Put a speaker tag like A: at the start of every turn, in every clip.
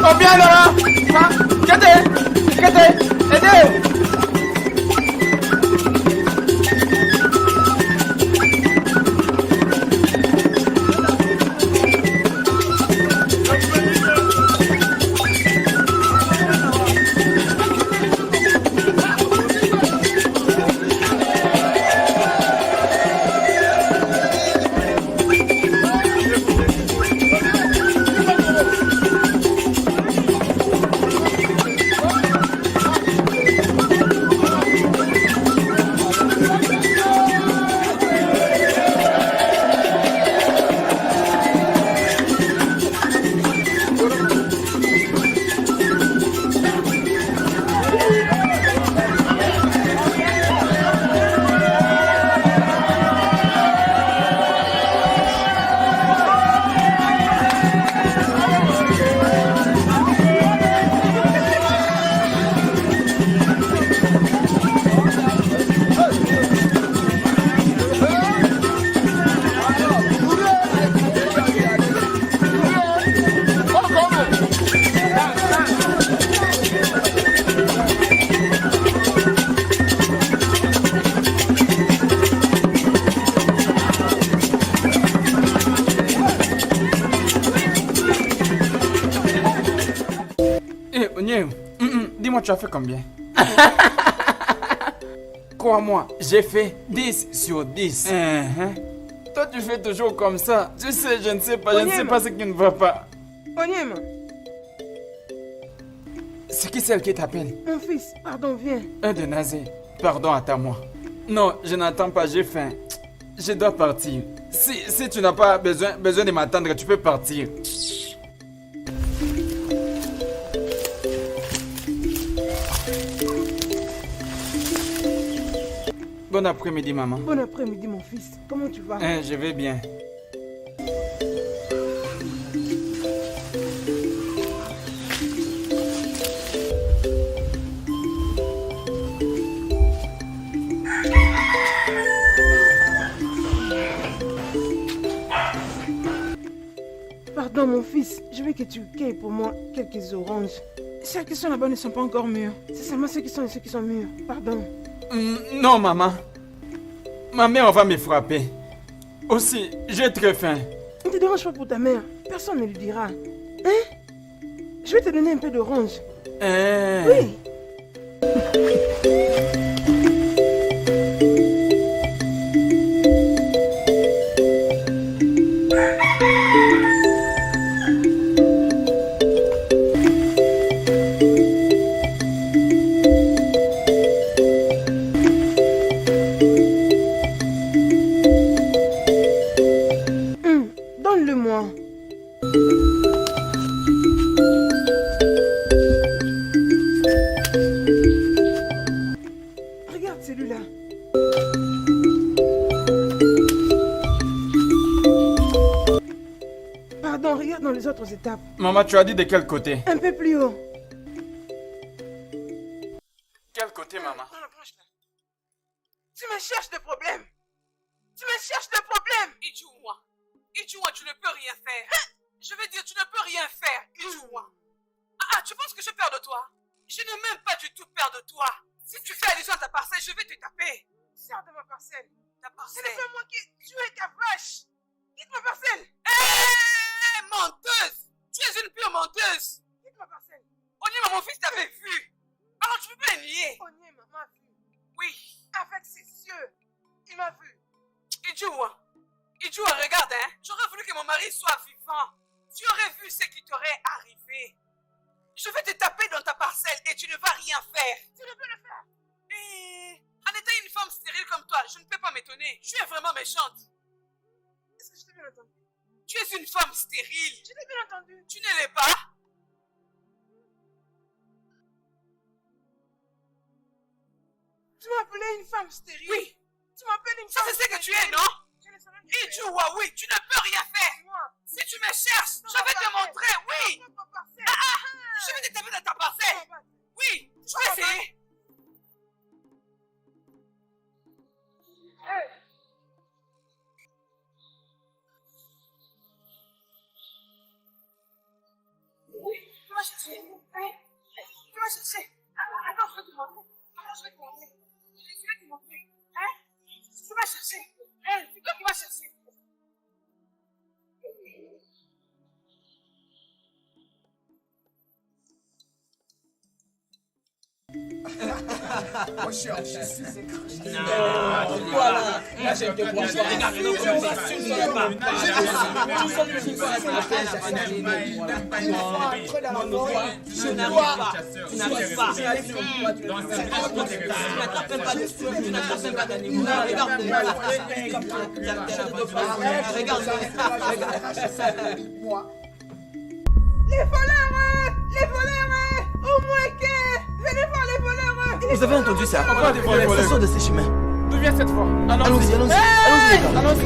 A: Oh bien là. Aidez. Onyem, dis-moi, tu as fait combien? Crois-moi, j'ai fait 10 sur 10. Toi, tu fais toujours comme ça. Tu sais, je ne sais pas ce qui ne va pas.
B: Onyem.
A: C'est qui celle qui t'appelle?
B: Mon fils, pardon, viens.
A: Un de Nazé. Pardon, attends-moi. Non, je n'attends pas, j'ai faim. Je dois partir. Si tu n'as pas besoin de m'attendre, tu peux partir. Bon après-midi, maman.
B: Bon après-midi, mon fils. Comment tu vas?
A: Je vais bien.
B: Pardon, mon fils. Je veux que tu cueilles pour moi quelques oranges. Celles qui sont là-bas ne sont pas encore mûres. C'est seulement ceux qui sont mûrs. Pardon.
A: Non, maman. Ma mère va me frapper. Aussi, j'ai très faim.
B: Ne te dérange pas pour ta mère. Personne ne lui dira. Hein? Je vais te donner un peu d'orange. Oui. Donne-le-moi. Regarde celui-là. Pardon, regarde dans les autres étapes.
A: Maman, tu as dit de quel côté?
B: Un peu plus haut.
A: Quel côté, maman?
B: Dans la branche là. Tu me cherches des problèmes. Tu me cherches des problèmes.
C: Ijoua, tu ne peux rien faire. Je veux dire, tu ne peux rien faire, Ijoua. Tu penses que j'ai peur de toi? Je n'ai même pas du tout peur de toi. Si tu fais allusion à ta parcelle, je vais te taper.
B: Sors de ma parcelle.
C: Ta
B: Ce
C: parcelle.
B: n'est pas moi qui ai tué ta vache. Quitte ma parcelle.
C: Hé, menteuse! Tu es une pure menteuse!
B: Quitte ma parcelle.
C: Onyema, mon fils t'avait vu. Alors tu peux pas nier.
B: Onyema m'a vu.
C: Oui.
B: Avec ses yeux. Il m'a vu.
C: Ijoua, regarde, hein. J'aurais voulu que mon mari soit vivant. Tu aurais vu ce qui t'aurait arrivé. Je vais te taper dans ta parcelle et tu ne vas rien faire.
B: Tu ne peux le faire.
C: En étant une femme stérile comme toi, je ne peux pas m'étonner. Tu es vraiment méchante.
B: Est-ce que je t'ai bien entendu?
C: Tu es une femme stérile.
B: Je t'ai bien entendu.
C: Tu ne l'es pas.
B: Tu m'as appelé une femme stérile.
C: Oui.
B: Tu m'appelles une
C: Ça,
B: femme
C: c'est ce que tu es,
B: stérile.
C: non?
B: Je ne sais même pas.
C: Ijoua, oui, tu ne peux rien faire.
B: Moi.
C: Si tu me cherches, je vais te montrer, oui.
B: Dans ma parcelle.
C: Je vais te taper dans ta parcelle. Oui, je vais essayer. Tu chercher. Hein? Tu vas chercher. Attends, je vais te montrer. Attends, je vais te montrer. Je vais te montrer. Hein? Tu vas chercher. Hein? C'est toi qui vas chercher.
D: Voilà, là je te vois. Regarde, tu n'arrives pas. Tu n'arrives pas.
B: Les voleurs! Les voleurs! Au moins que! Venez voir les voleurs!
D: Vous avez entendu ça?
A: On va aller voir les voleurs.
D: Ce sont de ces chemins.
A: D'où vient cette fois?
D: Allons-y, allons-y. Allons-y, les gars.
A: Allons-y.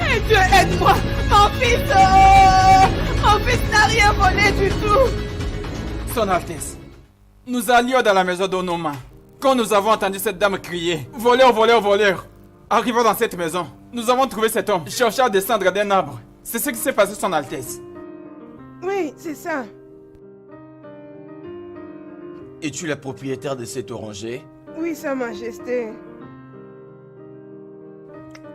C: Hey Dieu, aide-moi! Mon fils n'a rien volé du tout!
A: Son Altesse, nous allions dans la maison d'Onoma quand nous avons entendu cette dame crier « Voleur, voleur, voleur !» Arrivant dans cette maison, nous avons trouvé cet homme cherchant à descendre d'un arbre. C'est ce qui s'est passé, Son Altesse.
B: Oui, c'est ça.
D: Es-tu la propriétaire de cet oranger?
B: Oui, Sa Majesté.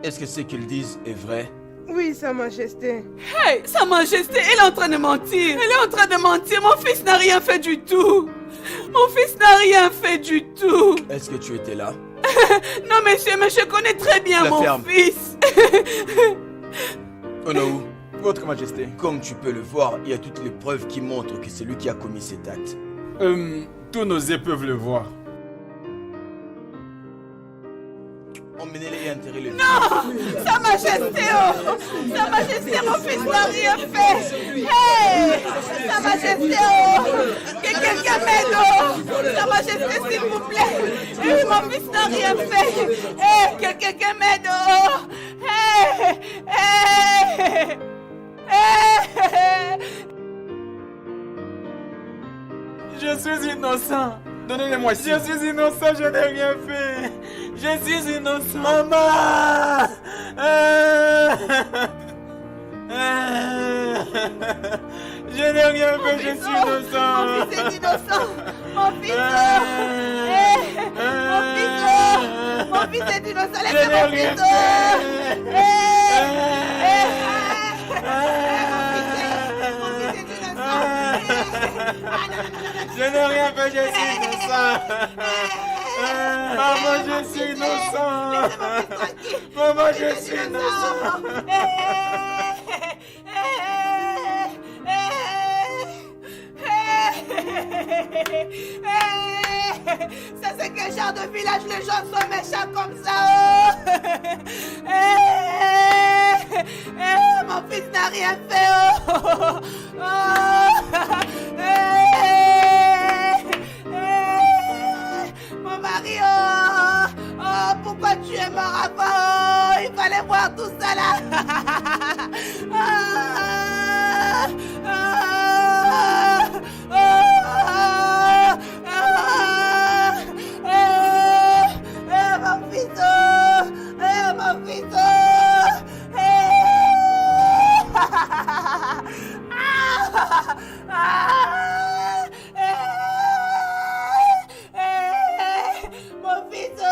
D: Est-ce que ce qu'ils disent est vrai?
B: Oui, Sa Majesté.
C: Hey, Sa Majesté, elle est en train de mentir! Elle est en train de mentir! Mon fils n'a rien fait du tout! Mon fils n'a rien fait du tout!
D: Est-ce que tu étais là?
C: Non, monsieur, mais je connais très bien
D: La
C: mon
D: ferme.
C: fils!
D: Onowu,
A: Votre Majesté.
D: comme tu peux le voir, il y a toutes les preuves qui montrent que c'est lui qui a commis cet acte.
A: Tous nos yeux peuvent le voir.
D: Emmenez-les et enterrez-les.
C: Sa Majesté, oh! Sa Majesté, mon fils n'a rien fait! Hey! Sa Majesté, oh! Que quelqu'un m'aide, oh! Sa Majesté, s'il vous plaît! Hey, mon fils n'a rien fait! Hey! Que quelqu'un m'aide, oh! Hey! Hey! Hey!
A: Je suis innocent. Donnez-les-moi ici. Je suis innocent, je n'ai rien fait. Je suis innocent. Maman! Je n'ai rien fait, je suis innocent.
C: Mon fils est innocent! Mon fils! Hey! Mon fils! Mon fils est innocent! Laissez mon fils!
A: Je n'ai rien fait, je suis innocent. Maman, je suis innocent. Maman, je suis innocent.
C: Ça c'est quel genre de village les gens sont méchants comme ça? Mon fils n'a rien fait. Mon mari, pourquoi tu es mort avant? Il fallait voir tout ça là. Mon fils, mon fils. Mon fils.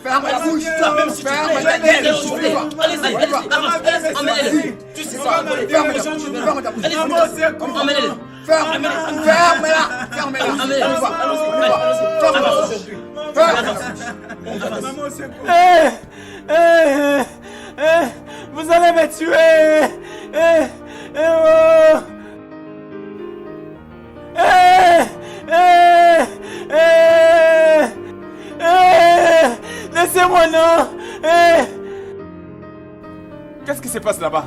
D: Ferme la bouche, toi-même si tu fais la gueule, allez-y, emmène-les. Tu sais ça, ferme ta bouche, ferme ta bouche. Emmène-les. Ferme-la.
A: Vous allez me tuer. Laissez-moi, non. Qu'est-ce qui se passe là-bas?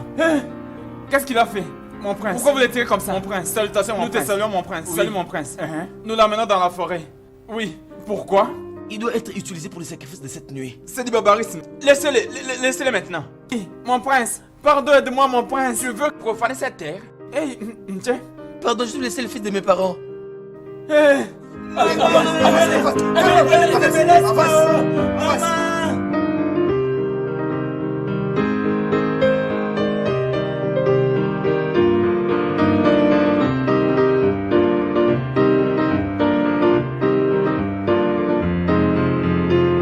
A: Qu'est-ce qu'il a fait? Mon prince. Pourquoi vous l'êtes tiré comme ça? Mon prince. Salutations, mon prince. Nous te saluons, mon prince. Oui. Salut, mon prince. Nous l'emmenons dans la forêt. Oui. Pourquoi?
D: Il doit être utilisé pour le sacrifice de cette nuit.
A: C'est du barbarisme. Laissez-les maintenant. Mon prince. Pardonne-moi, mon prince. Je veux profaner cette terre. Hey, tiens.
D: Pardon, je vais laisser le fils de mes parents.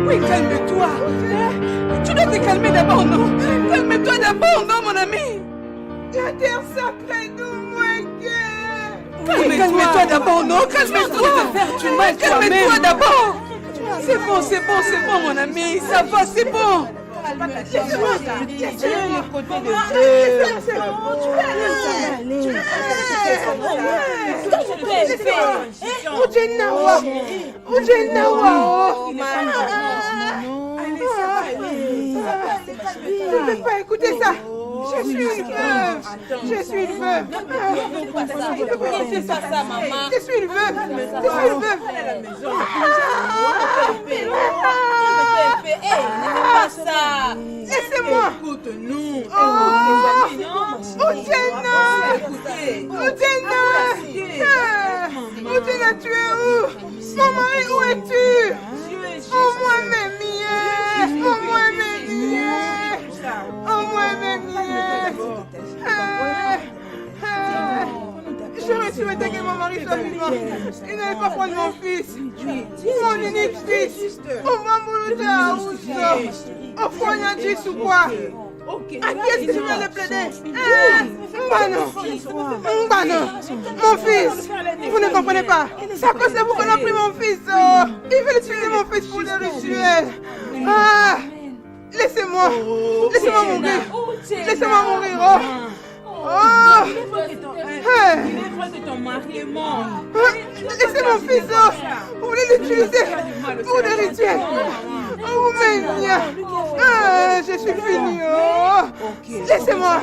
C: Oui, calme-toi. Tu dois te calmer d'abord, non? Calme-toi d'abord, non, mon ami?
B: La terre s'apprête-nous, moi,
C: Calme-toi d'abord, non? Calme-toi. Calme-toi d'abord. C'est bon, mon ami. Ça va, c'est bon.
B: Laisse-moi le côté de Je ne peux pas écouter ça. Je suis une veuve. Je suis une veuve. Je suis une veuve. Laissez-moi.
C: Écoute-nous.
B: Oudjena, tu es où? Mon mari, où es-tu? Au-moi mes miens. J'aurais souhaité que mon mari soit vivant. Il n'allait pas prendre mon fils. Mon unique fils. Au Mamoulouta, au Fognadjis ou quoi? À qui est-ce que je viens de plaider? Mbano, mon fils. Vous ne comprenez pas. C'est à cause de vous qu'on a pris mon fils. Il veut utiliser mon fils pour des rituels. Laissez-moi mourir. Laissez-moi mourir.
C: Il est vrai que ton mari est mort.
B: Laissez mon fils. Vous voulez l'utiliser pour des rituels. Oh, Ménia. Je suis fini. Laissez-moi.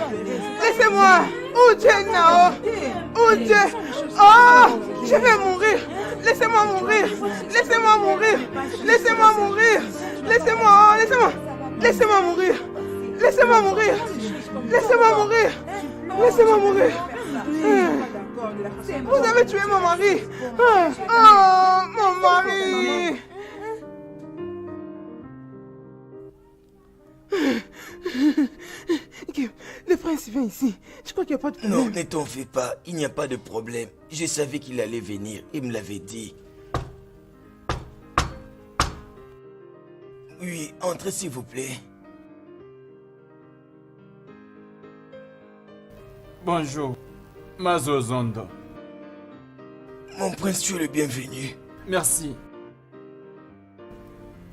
B: Oudjena. Je vais mourir. Laissez-moi mourir. Laissez-moi mourir. Vous avez tué mon mari. Mon mari. Le prince vient ici. Je crois qu'il n'y a pas de problème.
D: Non, ne t'en fais pas. Il n'y a pas de problème. Je savais qu'il allait venir. Il me l'avait dit. Oui, entrez s'il vous plaît.
A: Bonjour, Mazozondo.
D: Mon prince, tu es le bienvenu.
A: Merci.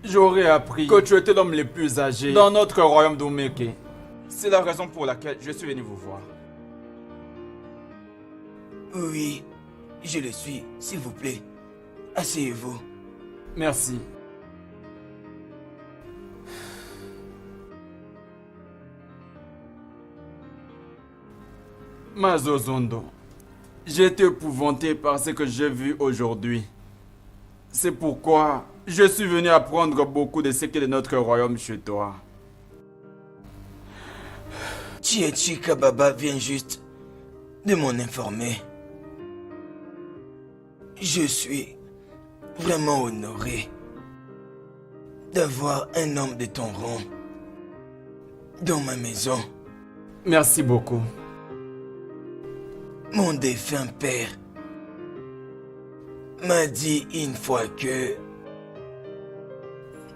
A: J'aurais appris que tu étais l'homme le plus âgé dans notre royaume d'Omeke. C'est la raison pour laquelle je suis venu vous voir.
D: Oui, je le suis. S'il vous plaît, asseyez-vous.
A: Merci. Mazozondo, j'ai été épouvanté par ce que j'ai vu aujourd'hui. C'est pourquoi je suis venu apprendre beaucoup de ce qui est de notre royaume chez toi.
D: Tietchi Kababa vient juste de m'en informer. Je suis vraiment honoré d'avoir un homme de ton rang dans ma maison.
A: Merci beaucoup.
D: Mon défunt père m'a dit une fois que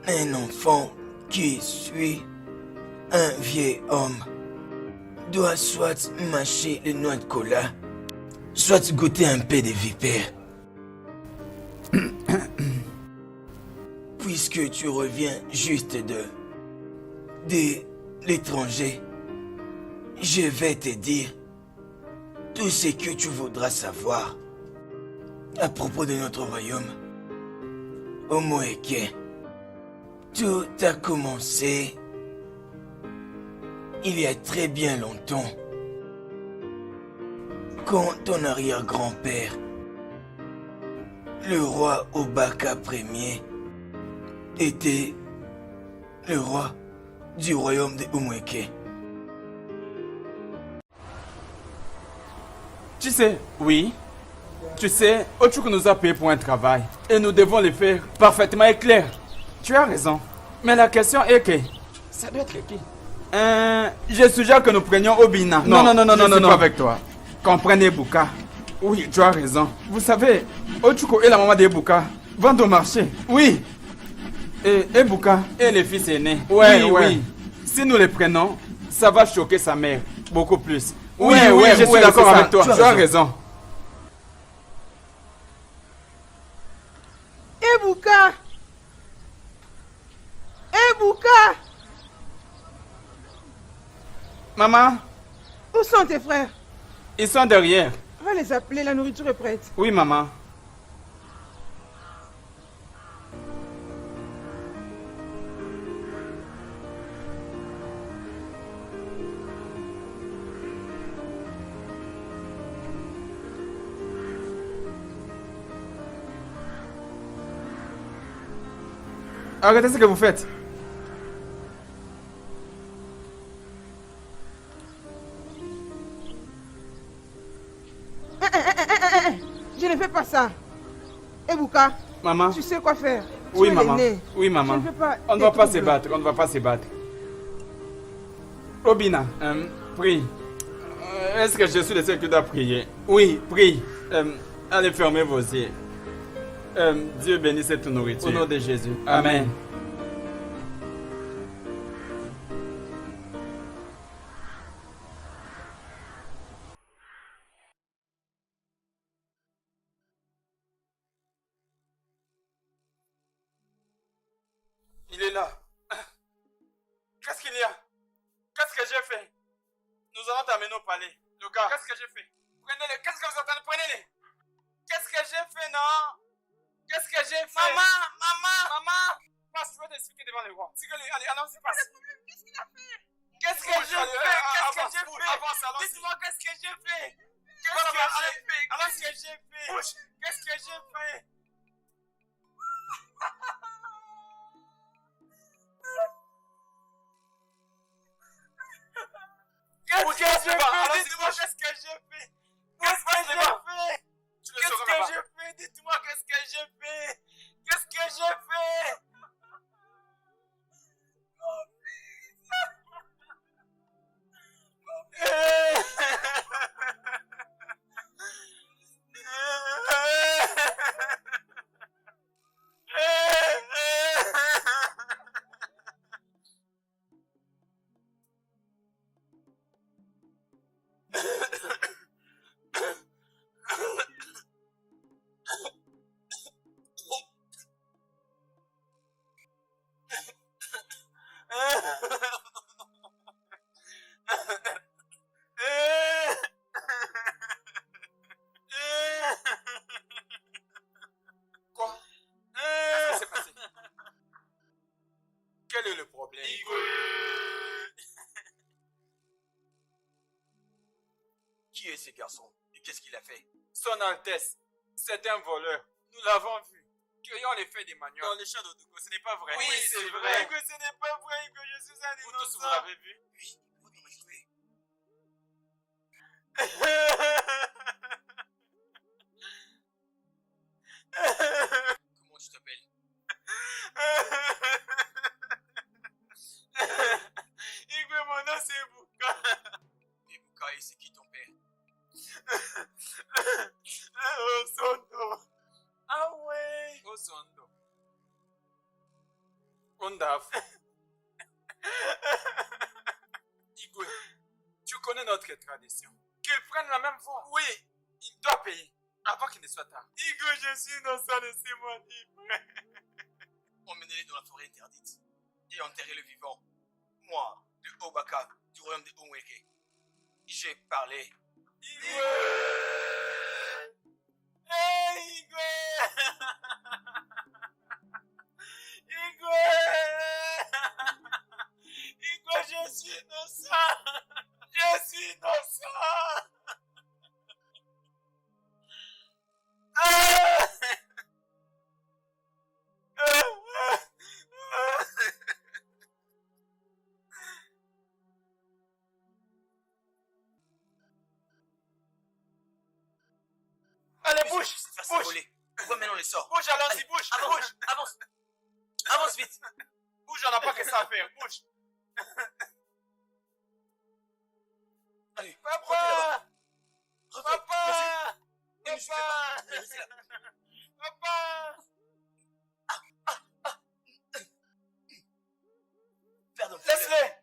D: Un enfant qui suit un vieil homme doit soit mâcher les noix de cola, soit goûter un peu de vipère. Puisque tu reviens juste de l'étranger, je vais te dire tout ce que tu voudras savoir à propos de notre royaume. Omoeke, tout a commencé il y a très bien longtemps, quand ton arrière-grand-père, le roi Obaka Ier, était le roi du royaume de Omoeke.
A: Tu sais, oui. Tu sais, Ochuku nous a payé pour un travail. Et nous devons le faire parfaitement et clair. Tu as raison. Mais la question est que... Ça doit être qui? Je suggère que nous prenions Obina. Non, je suis pas avec toi. Comprenez Ebuka. Oui, tu as raison. Vous savez, Ochuku et la maman d'Ebuka vendent au marché. Oui. Et Ebuka est le fils aîné. Oui. Si nous les prenons, ça va choquer sa mère. Beaucoup plus. Oui, je suis d'accord avec toi. Tu as raison.
B: Ebuka! Ebuka!
A: Maman,
B: Où sont tes frères?
A: ils sont derrière.
B: Va les appeler, la nourriture est prête.
A: Oui, maman. Arrêtez ce que vous faites.
B: Je ne fais pas ça. Ebuka,
A: Maman.
B: tu sais quoi faire.
A: Oui,
B: Tu es
A: maman.
B: l'aîné.
A: Oui, maman.
B: Je ne veux pas
A: On ne va pas se
B: détruire.
A: battre. On ne va pas se battre. Obina, prie. Est-ce que je suis le seul qui doit prier? Oui, prie. Allez, fermez vos yeux. Dieu bénisse cette nourriture. Au nom de Jésus. Amen. Il est là. Qu'est-ce qu'il y a? Qu'est-ce que j'ai fait? Nous allons t'amener au palais. Le gars, qu'est-ce que j'ai fait? Prenez-les. Qu'est-ce que vous entendez? Prenez-les. Qu'est-ce que j'ai fait, non? Qu'est-ce que j'ai fait? Maman! Passe, tu vas t'expliquer devant le roi. Allez, allons-y, passe.
B: Qu'est-ce qu'il a fait?
A: Qu'est-ce que j'ai fait? Qu'est-ce que j'ai fait? Dites-moi qu'est-ce que j'ai fait? Qu'est-ce que j'ai fait? Qu'est-ce que j'ai fait? Qu'est-ce que j'ai fait? Qu'est-ce que j'ai fait? Dites-moi qu'est-ce que j'ai fait? Qu'est-ce que j'ai fait? Qu'est-ce que j'ai fait? Dites-moi qu'est-ce que j'ai fait? Qu'est-ce que j'ai fait? Quoi? Qu'est-ce qui s'est passé? Quel est le problème?
D: Qui est ce garçon et qu'est-ce qu'il a fait?
A: Son Altesse, c'est un voleur. Nous l'avons vu. Cueillant les faits d'Emmanuel. Dans les champs d'Odugo, ce n'est pas vrai.
C: Oui, c'est vrai.
A: Que ce n'est pas vrai que je suis un innocent. Vous tous, vous l'avez vu?
D: Oui, vous nous jouez. Comment tu t'appelles?
A: Igwe, mon nom c'est Ebuka.
D: Ebuka, et c'est qui ton père?
A: Osondo. Ah ouais. Osondo. Ondaf. Igwe, tu connais notre tradition. Qu'il prenne la même voie. Oui, il doit payer avant qu'il ne soit tard.
E: Igwe, je suis innocent, laissez-moi libre.
D: Emmenez-les dans la forêt interdite et enterrez-le vivant. Moi, de Obaka, du royaume de Onweke, j'ai parlé.
E: Igwe! Hey, Igwe! Igwe! Igwe, je suis innocent! Je suis innocent!
A: Allez,
D: Mais
A: bouge!
D: je vais faire
A: Bouge!
D: s'envoler. Pourquoi maintenant les sort?
A: Bouge, allons-y,
D: Allez,
A: bouge!
D: avance,
A: Bouge!
D: avance! Avance vite!
A: Bouge, on n'a pas que ça à faire. Bouge!
D: Allez, rentrez là-bas.
A: Papa!
D: Rentrez,
A: Papa!
D: ne me suivez pas. Allez, restez là.
A: Papa!
D: Pardon.
A: Laisse-les!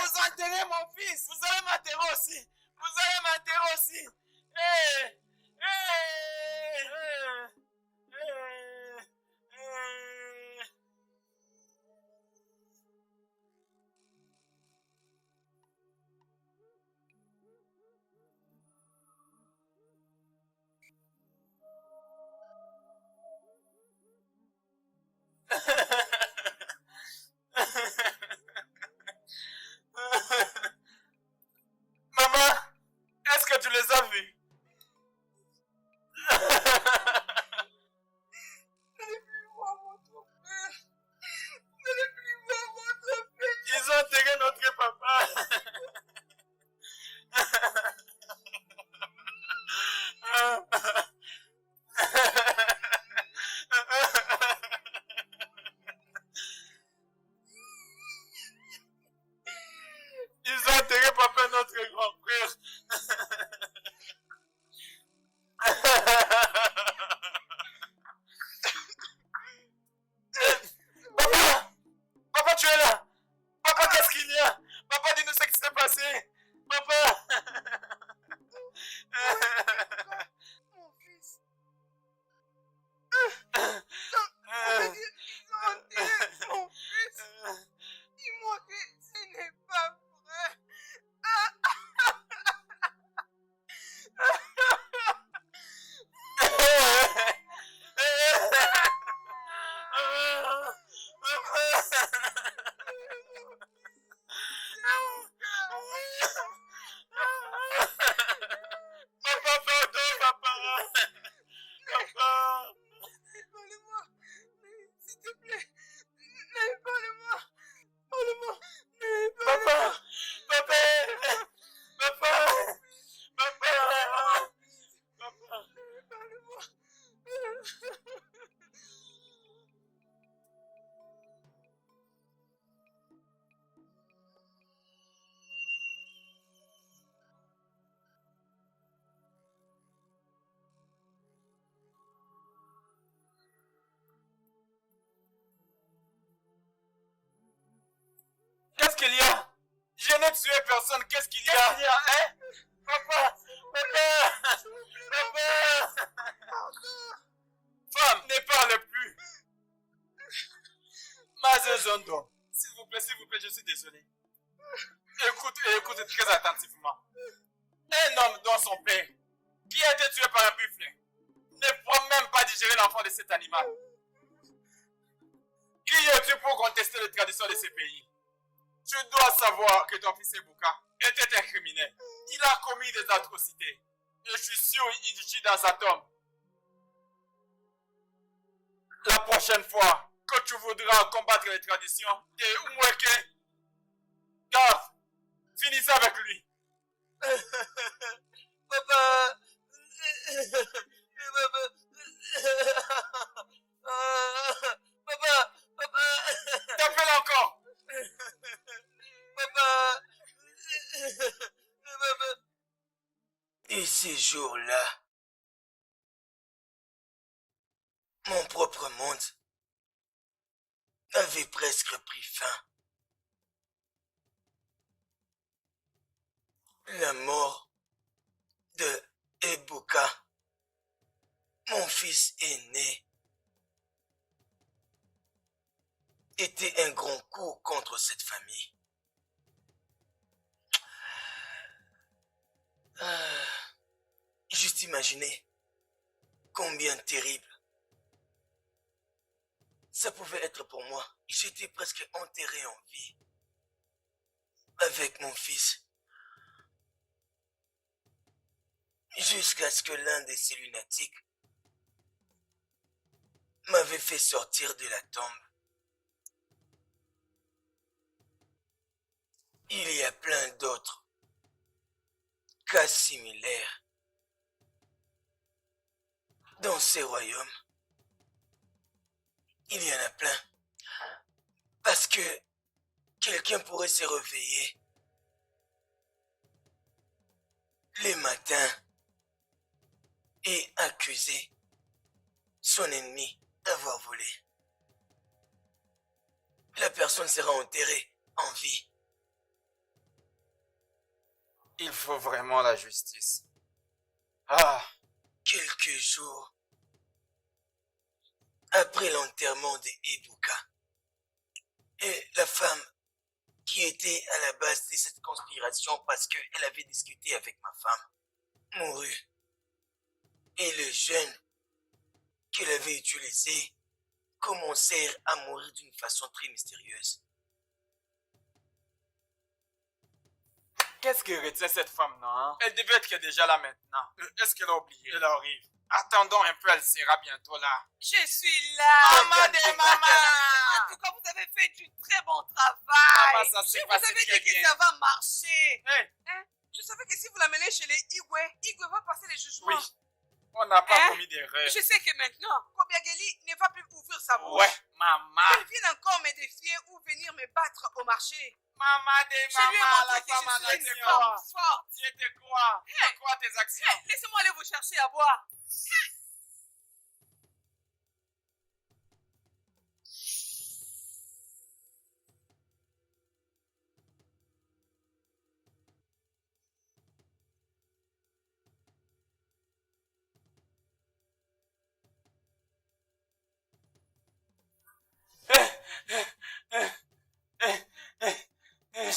E: Vous enterrez mon fils! Vous allez m'enterrer aussi! Vous allez m'enterrer aussi! Hey! Hey! Hey! Hey!
A: Maman, est-ce que tu les as vus?
E: Ils ont enterré notre papa! Ils ont enterré papa, notre grand frère!
A: Papa! Papa, tu es là! Papa, qu'est-ce qu'il y a? Papa, dis-nous ce qui s'est passé! Papa!
B: Mon fils. Ils ont enterré mon fils. Ils m'ont dit, ce n'est pas vrai.
A: tué personne, qu'est-ce qu'il y a? Hein?
E: Papa! Papa! Papa!
A: Femme, ne parle plus. Mazezondo, s'il vous plaît, je suis désolé. Écoute très attentivement. Un homme dans son père, qui a été tué par un buffle, ne peut même pas digérer l'enfant de cet animal. Qui es-tu pour contester les traditions de ces pays? Tu dois savoir que ton fils Ebuka était un criminel. Il a commis des atrocités. Et je suis sûr qu'il gît dans sa tombe. La prochaine fois que tu voudras combattre les traditions de Umweke, garde, finissez avec lui.
E: Papa! Papa! Papa!
A: T'appelles encore.
E: Papa! Et ces jours-là, mon propre monde avait presque pris fin. La mort de Ebuka, mon fils aîné, était un grand coup contre cette famille. Juste imaginer combien terrible ça pouvait être pour moi. J'étais presque enterré en vie avec mon fils. Jusqu'à ce que l'un de ces lunatiques m'avait fait sortir de la tombe. Il y a plein d'autres cas similaires dans ces royaumes. Il y en a plein. Parce que quelqu'un pourrait se réveiller les matins et accuser son ennemi d'avoir volé. La personne sera enterrée en vie.
A: Il faut vraiment la justice. Ah,
E: Quelques jours après l'enterrement de Ebuka, et la femme qui était à la base de cette conspiration parce qu'elle avait discuté avec ma femme mourut. Et les jeunes qu'elle avait utilisés commencèrent à mourir d'une façon très mystérieuse.
A: qu'est-ce que retient cette femme, non? Elle devait être déjà là maintenant. Est-ce qu'elle a oublié? Elle arrive. Attendons un peu, elle sera bientôt là.
C: Je suis là.
A: Maman des mamans!
C: En tout cas, vous avez fait du très bon travail.
A: Maman, ça s'est
C: Je vous
A: passé
C: avais
A: très
C: dit que
A: bien.
C: ça va marcher.
A: Hey,
C: Je savais que si vous l'amenez chez les Igwe va passer les jugements.
A: oui, on n'a pas
C: Hein?
A: commis d'erreur.
C: Je sais que maintenant, Kobiageli ne va plus ouvrir sa bouche.
A: Ouais, maman.
C: Elle vient encore me défier ou venir me battre au marché.
A: Maman des
C: Je lui ai
A: mamans,
C: montré
A: la
C: que
A: femme en
C: je suis une
A: action.
C: femme forte.
A: Je te crois. Je crois tes actions.
C: Laissez-moi aller vous chercher à boire.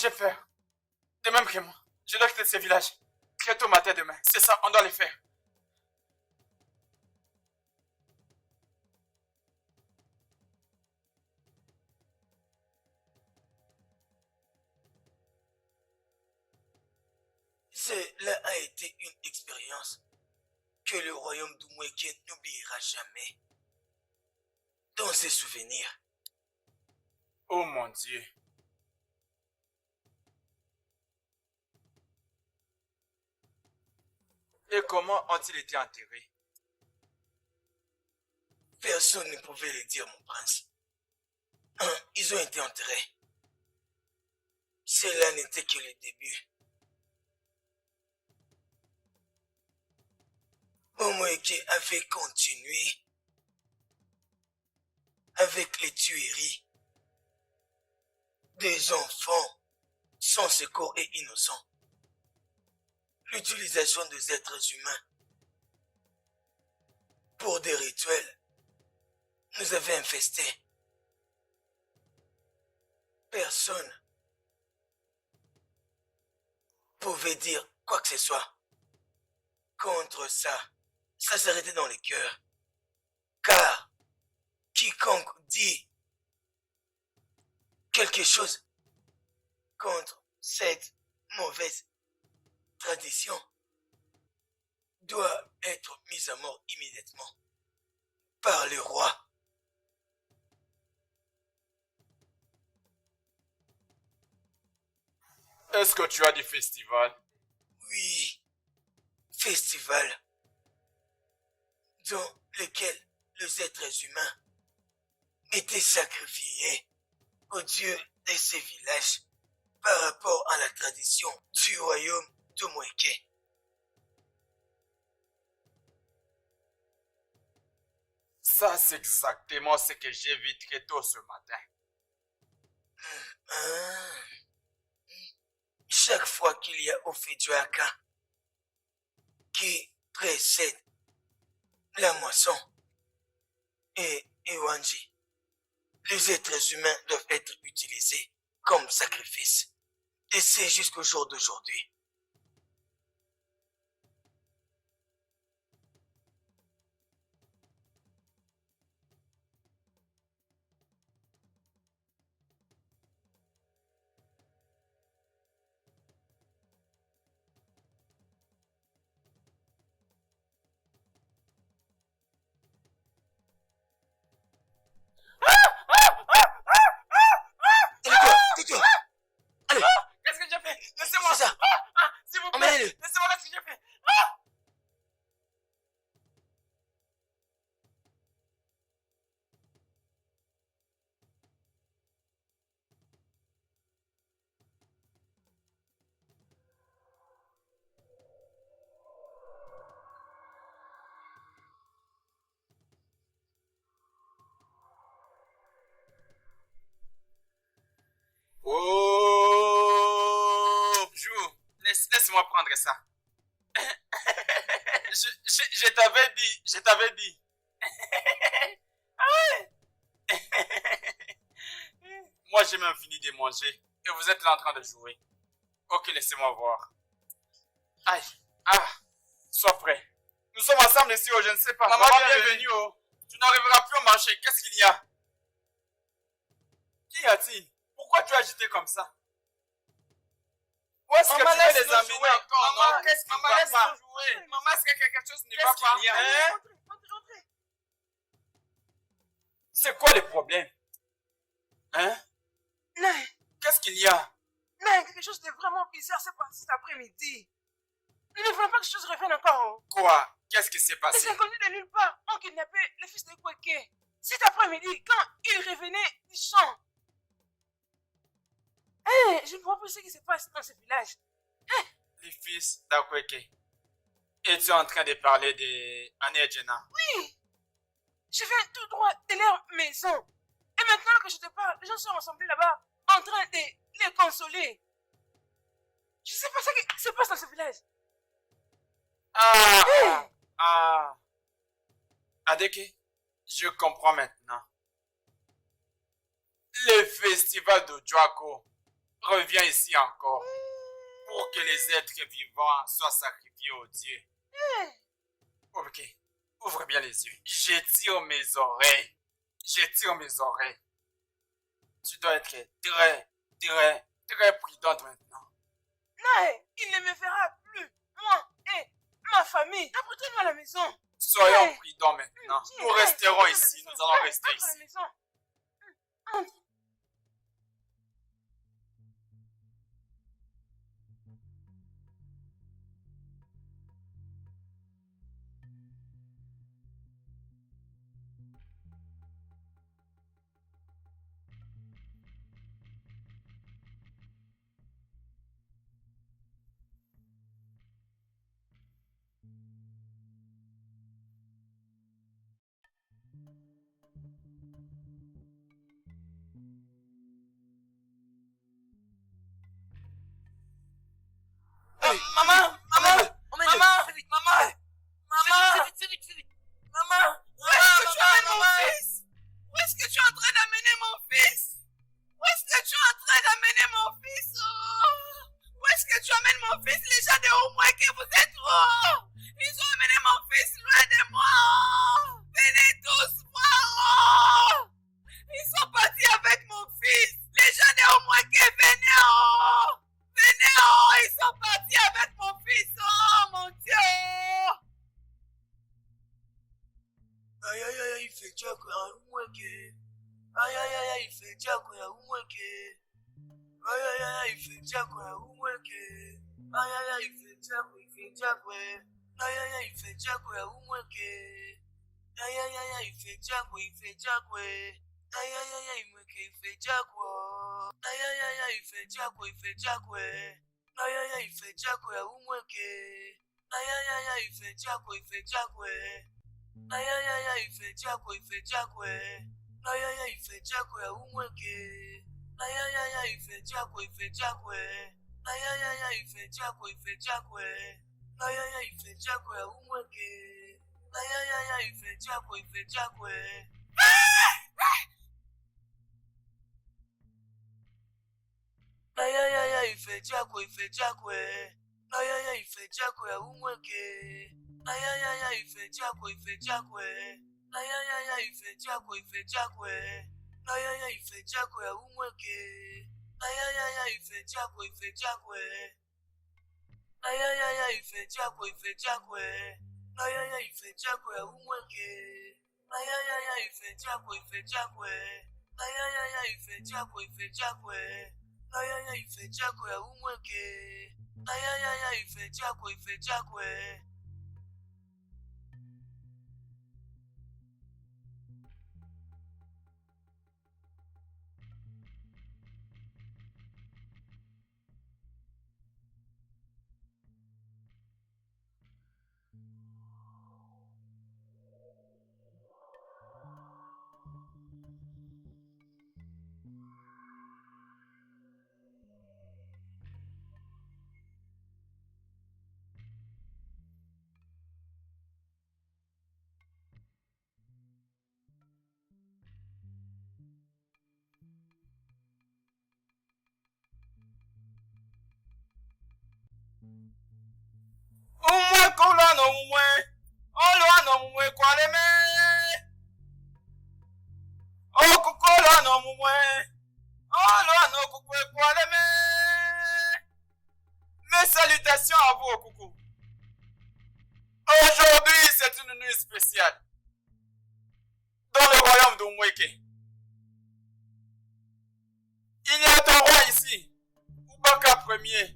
A: J'ai peur. De même que moi. Je dois quitter ce village. Très tôt matin demain. C'est ça, on doit le faire.
E: Cela a été une expérience que le royaume d'Umweke n'oubliera jamais. Dans ses souvenirs,
A: Oh mon Dieu. Et comment ont-ils été enterrés?
E: personne ne pouvait le dire, mon prince. Ils ont été enterrés. Cela n'était que le début. Umweke avait continué avec les tueries des enfants Son secours est innocent. L'utilisation des êtres humains pour des rituels nous avait infestés. Personne pouvait dire quoi que ce soit contre ça. Ça s'arrêtait dans les cœurs. Car quiconque dit quelque chose contre cette mauvaise tradition doit être mis à mort immédiatement par le roi.
A: Est-ce que tu as des festivals?
E: Oui, festival dans lequel les êtres humains étaient sacrifiés aux dieux de ces villages par rapport à la tradition du royaume de Moeke.
A: Ça, c'est exactement ce que j'ai vu très tôt ce matin.
E: Ah. Chaque fois qu'il y a Ophidiaka qui précède la moisson et Ewanji, les êtres humains doivent être utilisés comme sacrifice. Et c'est jusqu'au jour d'aujourd'hui. Tais-toi. Allez,
A: Qu'est-ce que j'ai fait?
E: laissez-moi ça.
A: S'il vous plaît,
E: Emmenez-le.
A: laissez-moi, qu'est-ce que j'ai fait? Oh, Jou, laisse-moi prendre ça. Je t'avais dit. Moi, j'ai même fini de manger et vous êtes là en train de jouer. Ok, laissez-moi voir. Aïe, sois prêt. Nous sommes ensemble ici, oh, je ne sais pas. Maman, bienvenue, oh. Tu n'arriveras plus à marcher. Qu'est-ce qu'il y a? Qu'y a-t-il? Pourquoi tu as agité comme ça? Où est-ce que tu veux les amener encore? Maman, qu'est-ce qui va pas? Maman, est-ce que quelque chose ne va pas? Hein?
B: Entrez.
A: C'est quoi le problème? Hein?
B: Non,
A: Qu'est-ce qu'il y a?
B: quelque chose de vraiment bizarre s'est passé cet après-midi. Nous ne voulons pas que ces choses reviennent encore.
A: Quoi? Qu'est-ce qui s'est
B: Les
A: passé?
B: inconnus de nulle part ont kidnappé le fils de Kweke. Cet après-midi, quand il revenait du champ. Je ne vois pas ce qui se passe dans ce village.
A: Les fils d'Akweke. Et tu es en train de parler de Anejena.
B: Oui, je viens tout droit de leur maison. Et maintenant que je te parle, les gens sont rassemblés là-bas en train de les consoler. Je ne sais pas ce qui se passe dans ce village.
A: Adeke, je comprends maintenant. Le festival de Joako revient ici encore pour que les êtres vivants soient sacrifiés aux dieux. Ok, ouvre bien les yeux. Je tire mes oreilles. Tu dois être très prudente maintenant.
B: Non, il ne me verra plus. Moi et ma famille. Apportez-nous à la maison.
A: Soyons prudents maintenant. Nous resterons ici. Nous allons rester
B: Entre à la
A: ici.
B: maison. Entre.
E: Aïe aïe aïe, fait diako ya umweke. Aïe aïe aïe, fait diako ya umweke. Aïe aïe aïe, fait diako, Aïe aïe aïe, fait diako ya umweke. Aïe aïe aïe, il fait diako. Aïe aïe aïe aïe, mweke, il fait diako. Aïe aïe aïe, il fait diako. Aïe aïe aïe, il fait diako ya umweke. Aïe aïe aïe, il fait diako. Aïe aïe aïe, il fait diako. Aïe aïe aïe, il fait diako ya umweke. Aïe aïe aïe, il fait diako. Aïe aïe aïe, il fait diako. Aïe aïe aïe, il fait diako ya umweke. Aïe aïe aïe, il fait diako. Aïe aïe aïe, il fait diako. Aïe aïe aïe, il fait diako ya umweke. Aïe aïe aïe, il fait diako. Aïe aïe aïe, il fait diako. Aïe aïe aïe, il fait diako ya umweke. Aïe aïe aïe, il fait diako. Aïe aïe aïe, il fait diako. Aïe aïe aïe, il fait diako ya umweke. Aïe aïe aïe, il fait diako. Aïe aïe aïe, il fait diako. Aïe aïe aïe, il fait diako ya umweke. Aïe aïe aïe, il fait diako.
A: Umwe kula no umwe. Olwa no umwe kwaleme. Okukola no umwe. Olwa no kukwe kwaleme. Mes salutations à vous, Okuku. Aujourd'hui, c'est une nuit spéciale. Dans le royaume d'Umweke. Il y a un roi ici. Ubaka Ier.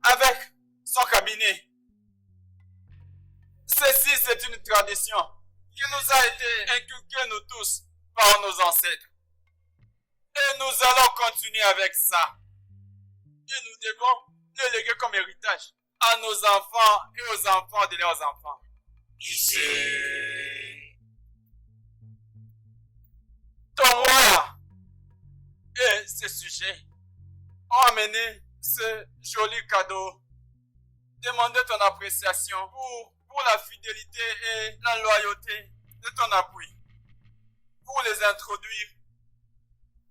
A: Avec son cabinet. Ceci, c'est une tradition qui nous a été inculquée, nous tous, par nos ancêtres. Et nous allons continuer avec ça. Et nous devons le léguer comme héritage à nos enfants et aux enfants de leurs enfants.
E: Ici.
A: Ton roi et ce sujet ont amené ce joli cadeau. Demander ton appréciation pour la fidélité et la loyauté de ton appui. Pour les introduire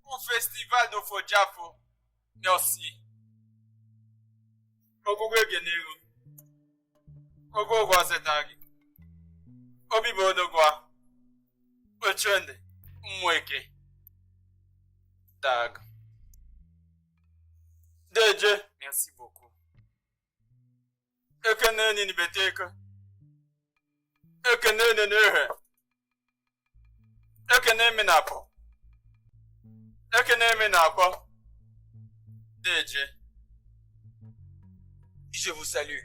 A: au festival de Fojafo. Merci. Ogogwe Genero. Ogogwa Zetagi. Obibodogwa. Ochende. Mweke. Dag. Deje. Merci beaucoup. Ekene nini beteke. Ekene nenehe. Ekene menapo. Ekene menapo. Deje.
E: Je vous salue.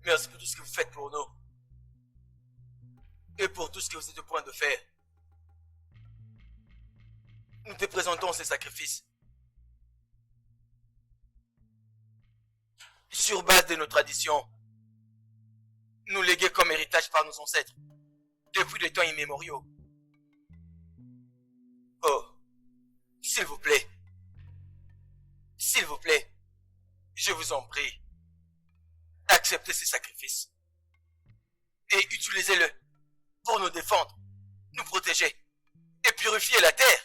E: Merci pour tout ce que vous faites pour nous. Et pour tout ce que vous êtes au point de faire. Nous te présentons ces sacrifices. Sur base de nos traditions, nous légués comme héritage par nos ancêtres, depuis des temps immémoriaux. Oh, s'il vous plaît, je vous en prie, acceptez ces sacrifices et utilisez-le pour nous défendre, nous protéger et purifier la terre.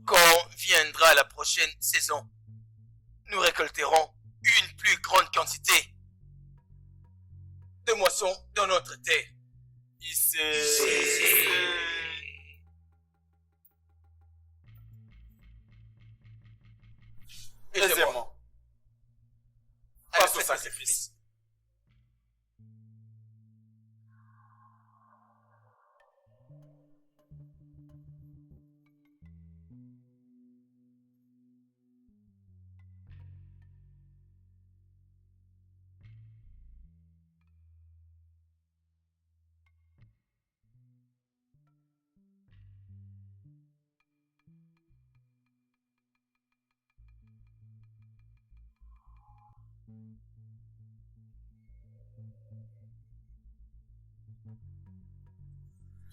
E: Quand viendra la prochaine saison, nous récolterons une plus grande quantité de moissons dans notre terre.
A: Ici. Aisément. Passe au sacrifice.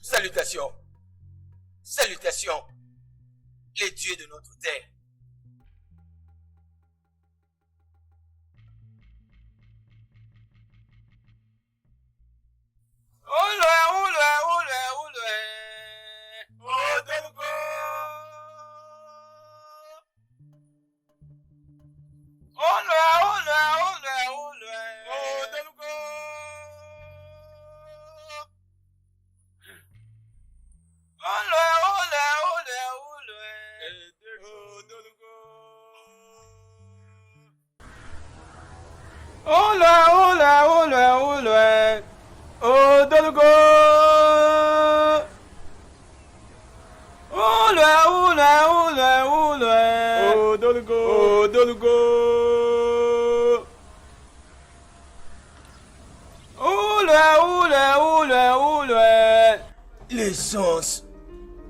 E: Salutations. Salutations. Les dieux de notre terre. Le sens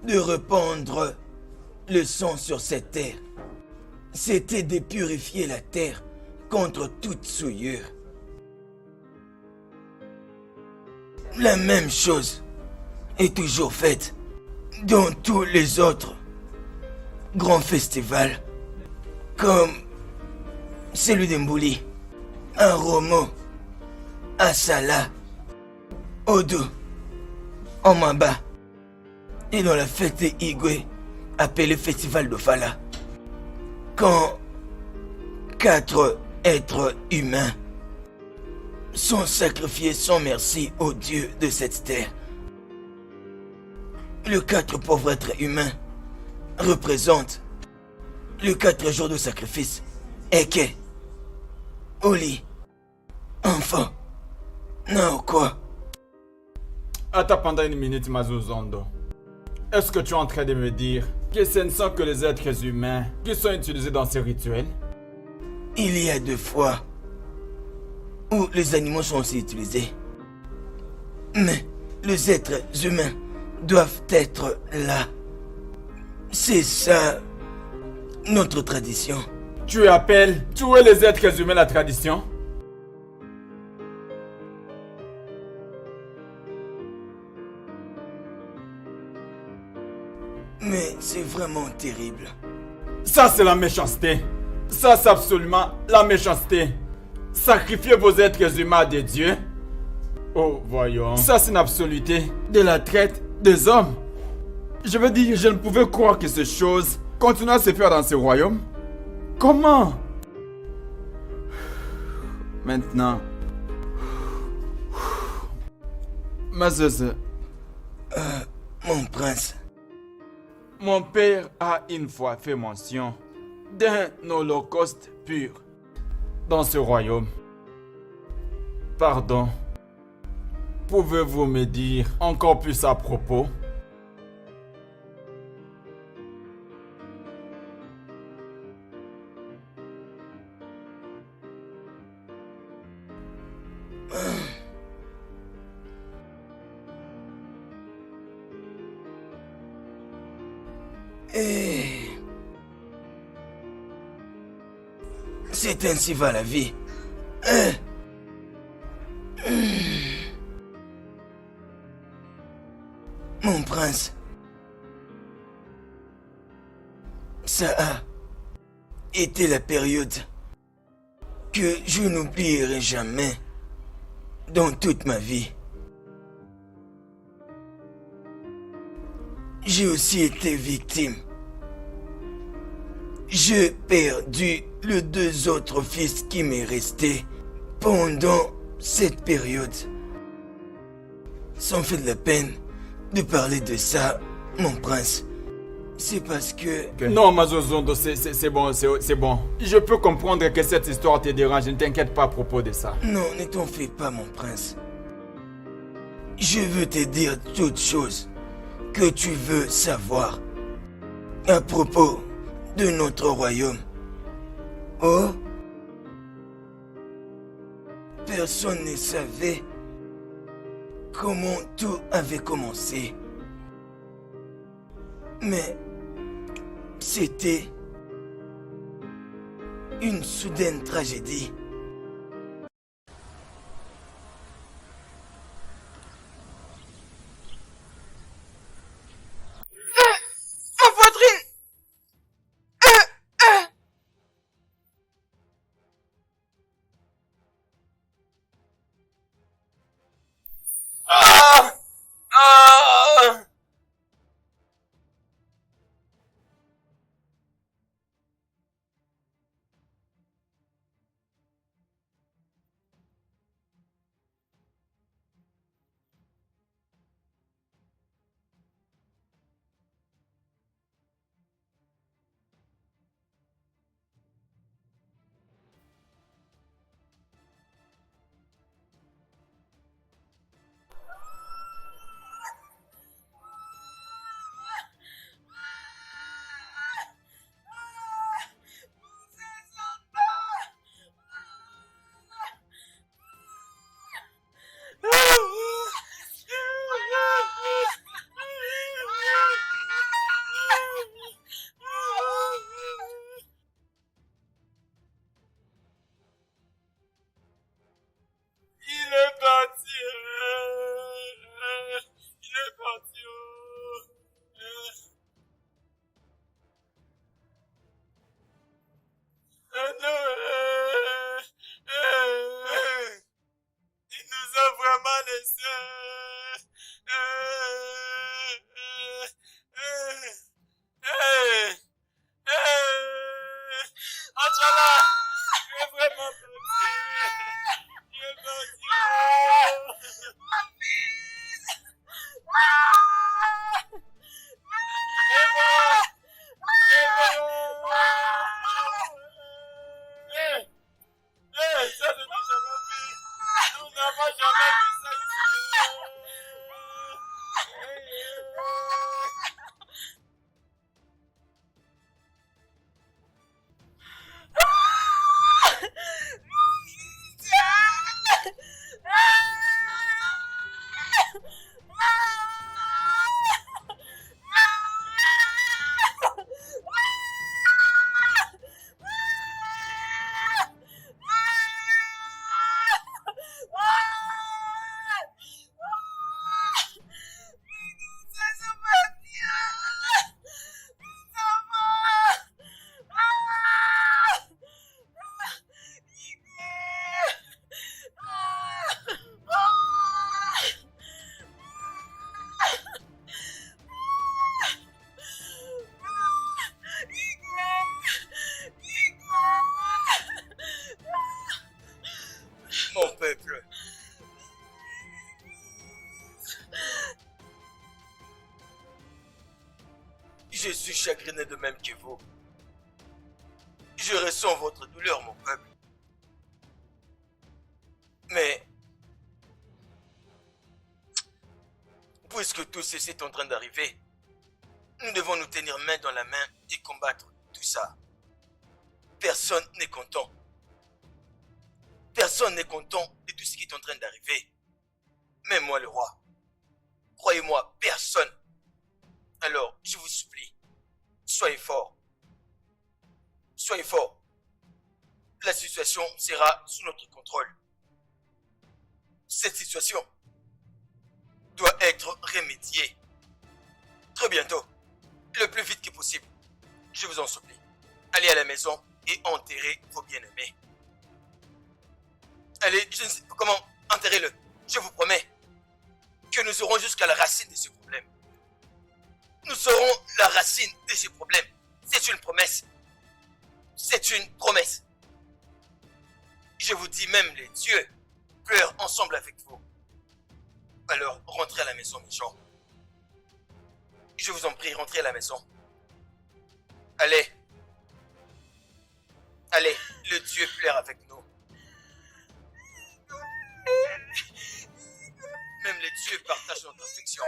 E: de répandre le sang sur cette terre, c'était de purifier la terre contre toute souillure. La même chose est toujours faite dans tous les autres grands festivals, comme celui d'Mbouli, à Romo, à Sala, Odo, en Mamba, et dans la fête de Igwe, appelée Festival de Fala. Quand 4 êtres humains sont sacrifiés sans merci aux dieux de cette terre. Les 4 pauvres êtres humains représentent les 4 jours de sacrifice. Eke, Oli, enfant, Naokwa.
A: Attends pendant une minute, Mazuzondo. Est-ce que tu es en train de me dire que ce ne sont que les êtres humains qui sont utilisés dans ces rituels?
E: Il y a 2 fois où les animaux sont aussi utilisés. Mais les êtres humains doivent être là. C'est ça, notre tradition.
A: Tu appelles tuer les êtres humains la tradition?
E: Mais c'est vraiment terrible.
A: Ça, c'est la méchanceté. Ça, c'est absolument la méchanceté. Sacrifier vos êtres humains à des dieux? Oh, voyons. Ça, c'est une absoluté de la traite des hommes. Je veux dire, je ne pouvais croire que ces choses continuent à se faire dans ce royaume. Comment? Maintenant. Mazeuse.
E: Mon prince.
A: Mon père a une fois fait mention d'un holocauste pur dans ce royaume. Pardon. Pouvez-vous me dire encore plus à propos? C'est ainsi va la vie. Mon prince, ça a été la période que je n'oublierai jamais dans toute ma vie. J'ai aussi été victime. J'ai perdu les 2 autres fils qui m'est resté pendant cette période. Ça me fait de la peine de parler de ça, mon prince. C'est parce que... Non, Mazozondo, c'est bon, c'est bon. Je peux comprendre que cette histoire te dérange, ne t'inquiète pas à propos de ça.
E: Non, ne t'en fais pas, mon prince. Je veux te dire toutes choses que tu veux savoir à propos de notre royaume. Oh, personne ne savait comment tout avait commencé. Mais c'était une soudaine tragédie. suis chagriné de même que vous. Je ressens votre douleur, mon peuple. Mais, puisque tout ceci est en train d'arriver, nous devons nous tenir main dans la main et combattre tout ça. Personne n'est content. Personne n'est content de tout ce qui est en train d'arriver. Même moi, le roi. Croyez-moi, personne. Alors, je vous supplie, soyez forts. Soyez forts. La situation sera sous notre contrôle. Cette situation doit être remédiée très bientôt, le plus vite que possible. Je vous en supplie. Allez à la maison et enterrez vos bien-aimés. Allez, je ne sais pas comment, enterrez-le. Je vous promets que nous aurons jusqu'à la racine de ce problème. Nous saurons la racine de ce problème. C'est une promesse. C'est une promesse. Je vous dis, même les dieux pleurent ensemble avec vous. Alors, rentrez à la maison, mes gens. Je vous en prie, rentrez à la maison. Allez. Allez, le Dieu pleure avec nous. Même les dieux partagent notre affection.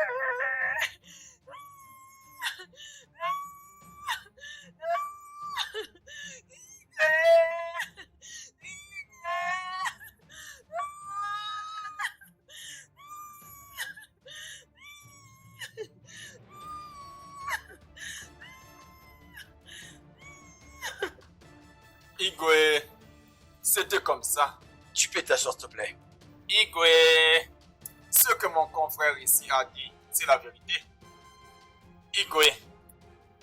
A: Igwe, c'était comme ça.
E: Tu peux t'asseoir, s'il te plaît.
A: Igwe, ce que mon confrère ici a dit, c'est la vérité. Igwe,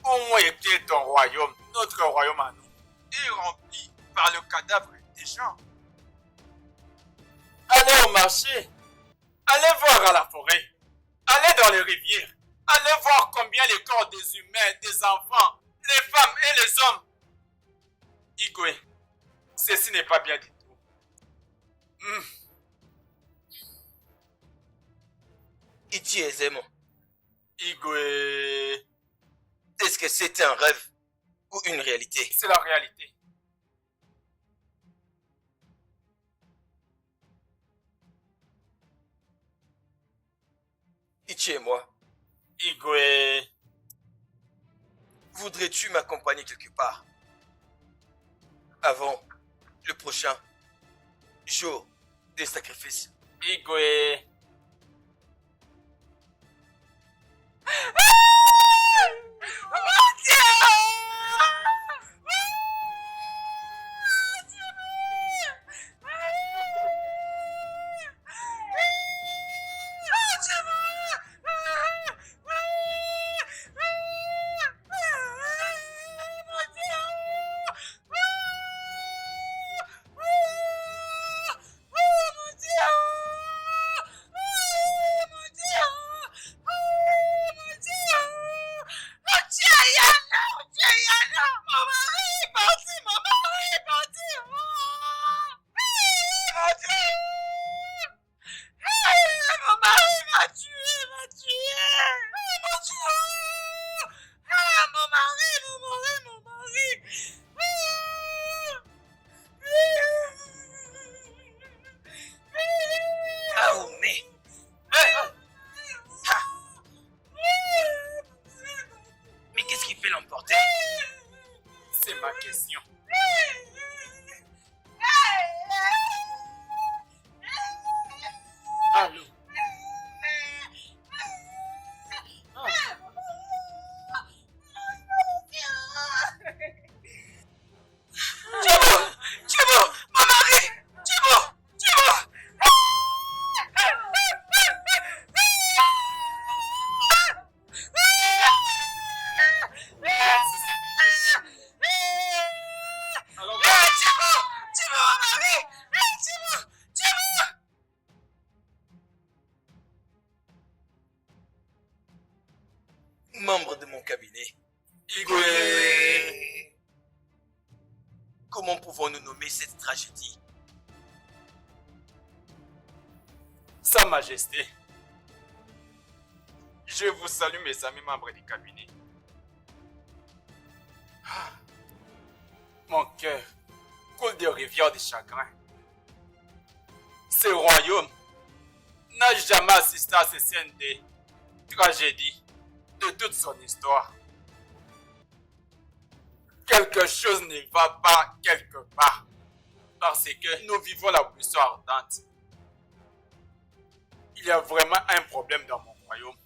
A: au moins est ton royaume, notre royaume à nous, est rempli par le cadavre des gens. Allez au marché, allez voir à la forêt, allez dans les rivières, allez voir combien les corps des humains, des enfants, les femmes et les hommes. Igwe, ceci n'est pas bien du tout.
E: Iti Ezemo,
A: Igwe,
E: est-ce que c'était un rêve ou une réalité?
A: c'est la réalité.
E: Iti et moi,
A: Igwe,
E: voudrais-tu m'accompagner quelque part avant le prochain jour des sacrifices?
A: Igwe.
E: Mais qu'est-ce qui fait l'emporter?
A: C'est ma question. Allô?
E: Membre de mon cabinet.
A: Igwe.
E: Comment pouvons-nous nommer cette tragédie?
A: Sa Majesté, je vous salue mes amis membres du cabinet. Mon cœur coule des rivières de chagrin. Ce royaume n'a jamais assisté à ces scènes de tragédie de toute son histoire. Quelque chose ne va pas quelque part parce que nous vivons la buisson ardente. Il y a vraiment un problème dans mon royaume.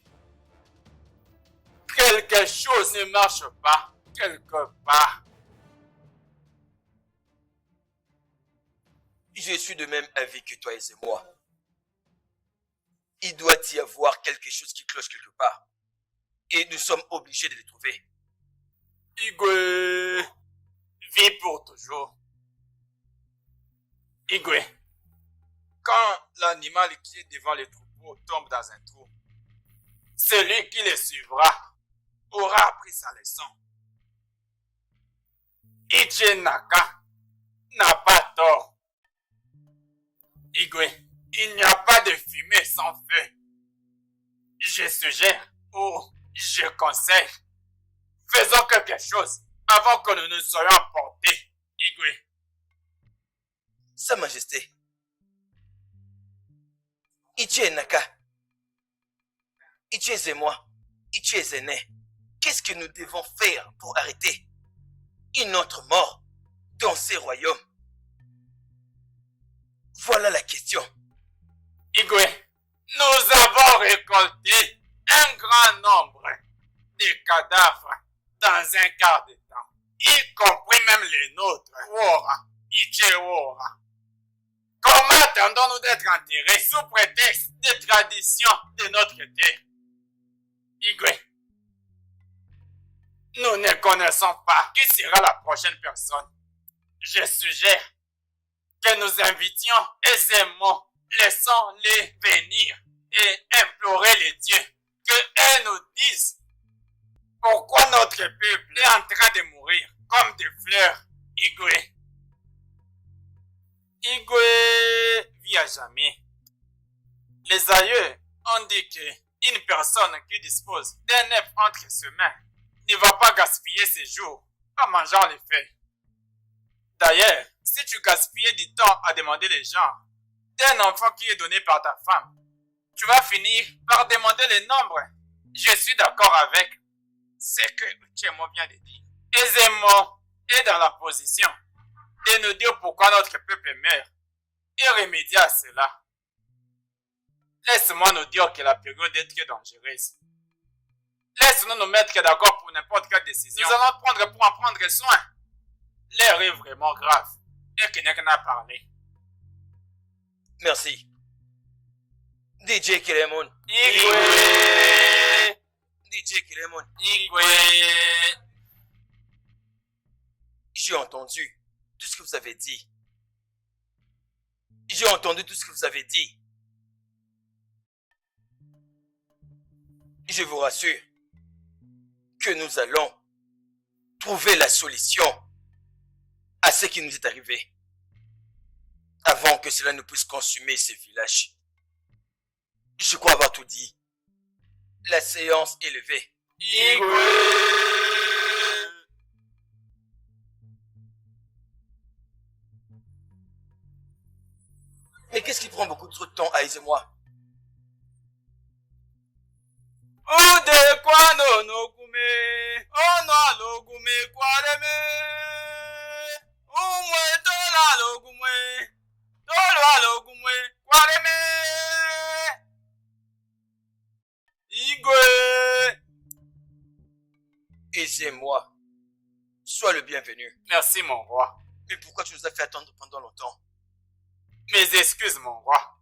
A: Quelque chose ne marche pas quelque part.
E: Je suis de même avis que toi et moi. Il doit y avoir quelque chose qui cloche quelque part. Et nous sommes obligés de le trouver.
A: Igwe vit pour toujours. Igwe, quand l'animal qui est devant les troupeaux tombe dans un trou, celui qui les suivra aura appris sa leçon. Ichie Naka n'a pas tort. Igwe, il n'y a pas de fumée sans feu. Je suggère ou je conseille, faisons quelque chose avant que nous ne soyons emportés. Igwe.
E: Sa Majesté, Ichie Naka, Ichie Zemwa, Ichie Zene, qu'est-ce que nous devons faire pour arrêter une autre mort dans ces royaumes? Voilà la question.
A: Igwe, nous avons récolté un grand nombre de cadavres dans un quart de temps, y compris même les nôtres. Wora, Ichie Wora. Comment attendons-nous d'être enterrés sous prétexte des traditions de notre terre? Igwe, nous ne connaissons pas qui sera la prochaine personne. Je suggère que nous invitions aisément, laissons-les venir et implorer les dieux qu'elles nous disent pourquoi notre peuple est en train de mourir comme des fleurs. Igwe. Igwe vit à jamais. Les aïeux ont dit qu'une personne qui dispose d'un œuf entre ses mains ne va pas gaspiller ses jours en mangeant les feuilles. D'ailleurs, si tu gaspillais du temps à demander les gens d'un enfant qui est donné par ta femme, tu vas finir par demander les nombres. Je suis d'accord avec ce que Uchemo vient de dire. Aisément est dans la position de nous dire pourquoi notre peuple meurt et remédier à cela. Laisse-moi nous dire que la période est très dangereuse. Laisse-nous nous mettre d'accord pour n'importe quelle décision. Nous allons prendre pour en prendre soin. L'air est vraiment grave et quelqu'un a parlé.
E: Merci. DJ Kilemon.
A: Igwe.
E: DJ Kilemon.
A: Igwe.
E: J'ai entendu tout ce que vous avez dit. J'ai entendu tout ce que vous avez dit. Je vous rassure que nous allons trouver la solution à ce qui nous est arrivé avant que cela ne puisse consumer ce village. Je crois avoir tout dit. La séance est levée.
A: Igwe.
E: Mais qu'est-ce qui prend beaucoup trop de temps à moi?
A: Ode kwa no no kume, ono lo kume kwa leme. Umwe tola lo kume, tola lo kume kwa leme. Igwe.
E: Et c'est moi. Sois le bienvenu.
A: Merci mon roi.
E: Mais pourquoi tu nous as fait attendre pendant longtemps?
A: Mes excuses mon roi.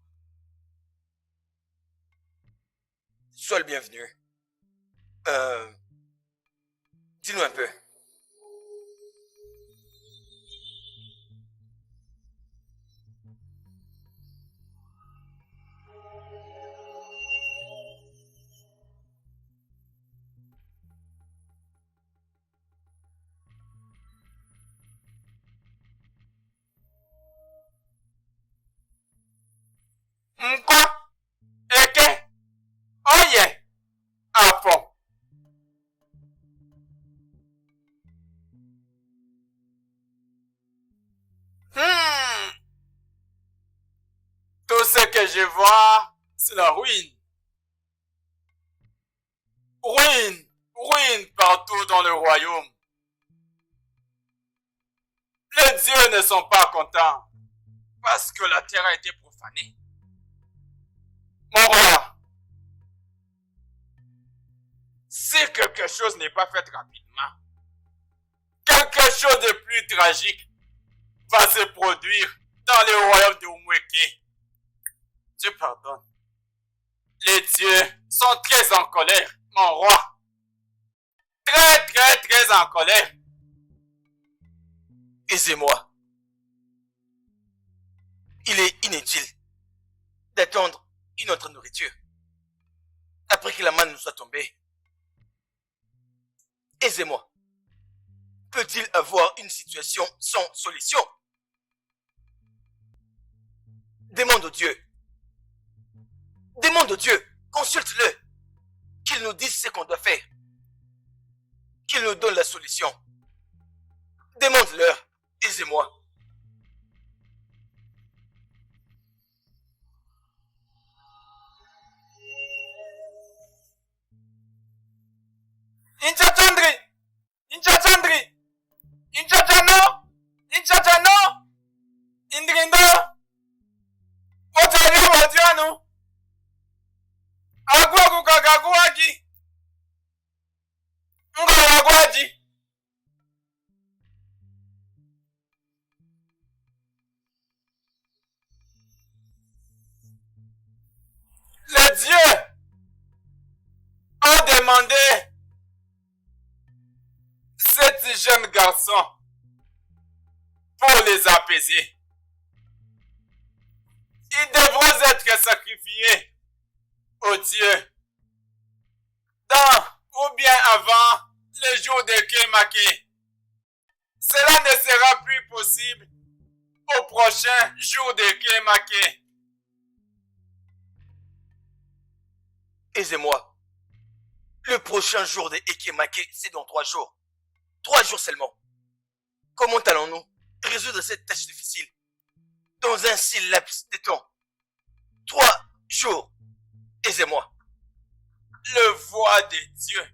E: Sois le bienvenu. Dis-nous un peu.
A: Nkwa? Eke? Oye? Afọ? je vois, c'est la ruine. Ruine, ruine partout dans le royaume. Les dieux ne sont pas contents parce que la terre a été profanée. Mon roi, si quelque chose n'est pas fait rapidement, quelque chose de plus tragique va se produire dans le royaume de Umweke. Dieu pardonne. Les dieux sont très en colère, mon roi. Très, très, très en colère.
E: Aisez-moi. Il est inutile d'attendre une autre nourriture après que la manne nous soit tombée. Aisez-moi. Peut-il avoir une situation sans solution? Demande au Dieu. Demande au Dieu. Consulte-le. Qu'il nous dise ce qu'on doit faire. Qu'il nous donne la solution. Demande-leur. Aisez-moi.
A: Inchachandri! Inchachandri! Inchachano! Inchachano! Indrindo! Otari wadiano! Agwagu kagaguagi! Ngawagwaji! Les dieux ont demandé sept jeunes garçons pour les apaiser. Ils devront être sacrifiés aux dieux dans ou bien avant le jour de Kemake. Cela ne sera plus possible au prochain jour de Kemake.
E: Aisez-moi. Le prochain jour de Ekemake, c'est dans 3 jours. 3 jours seulement. Comment allons-nous résoudre cette tâche difficile dans un si laps de temps? 3 jours. Aisez-moi.
A: Le voix des dieux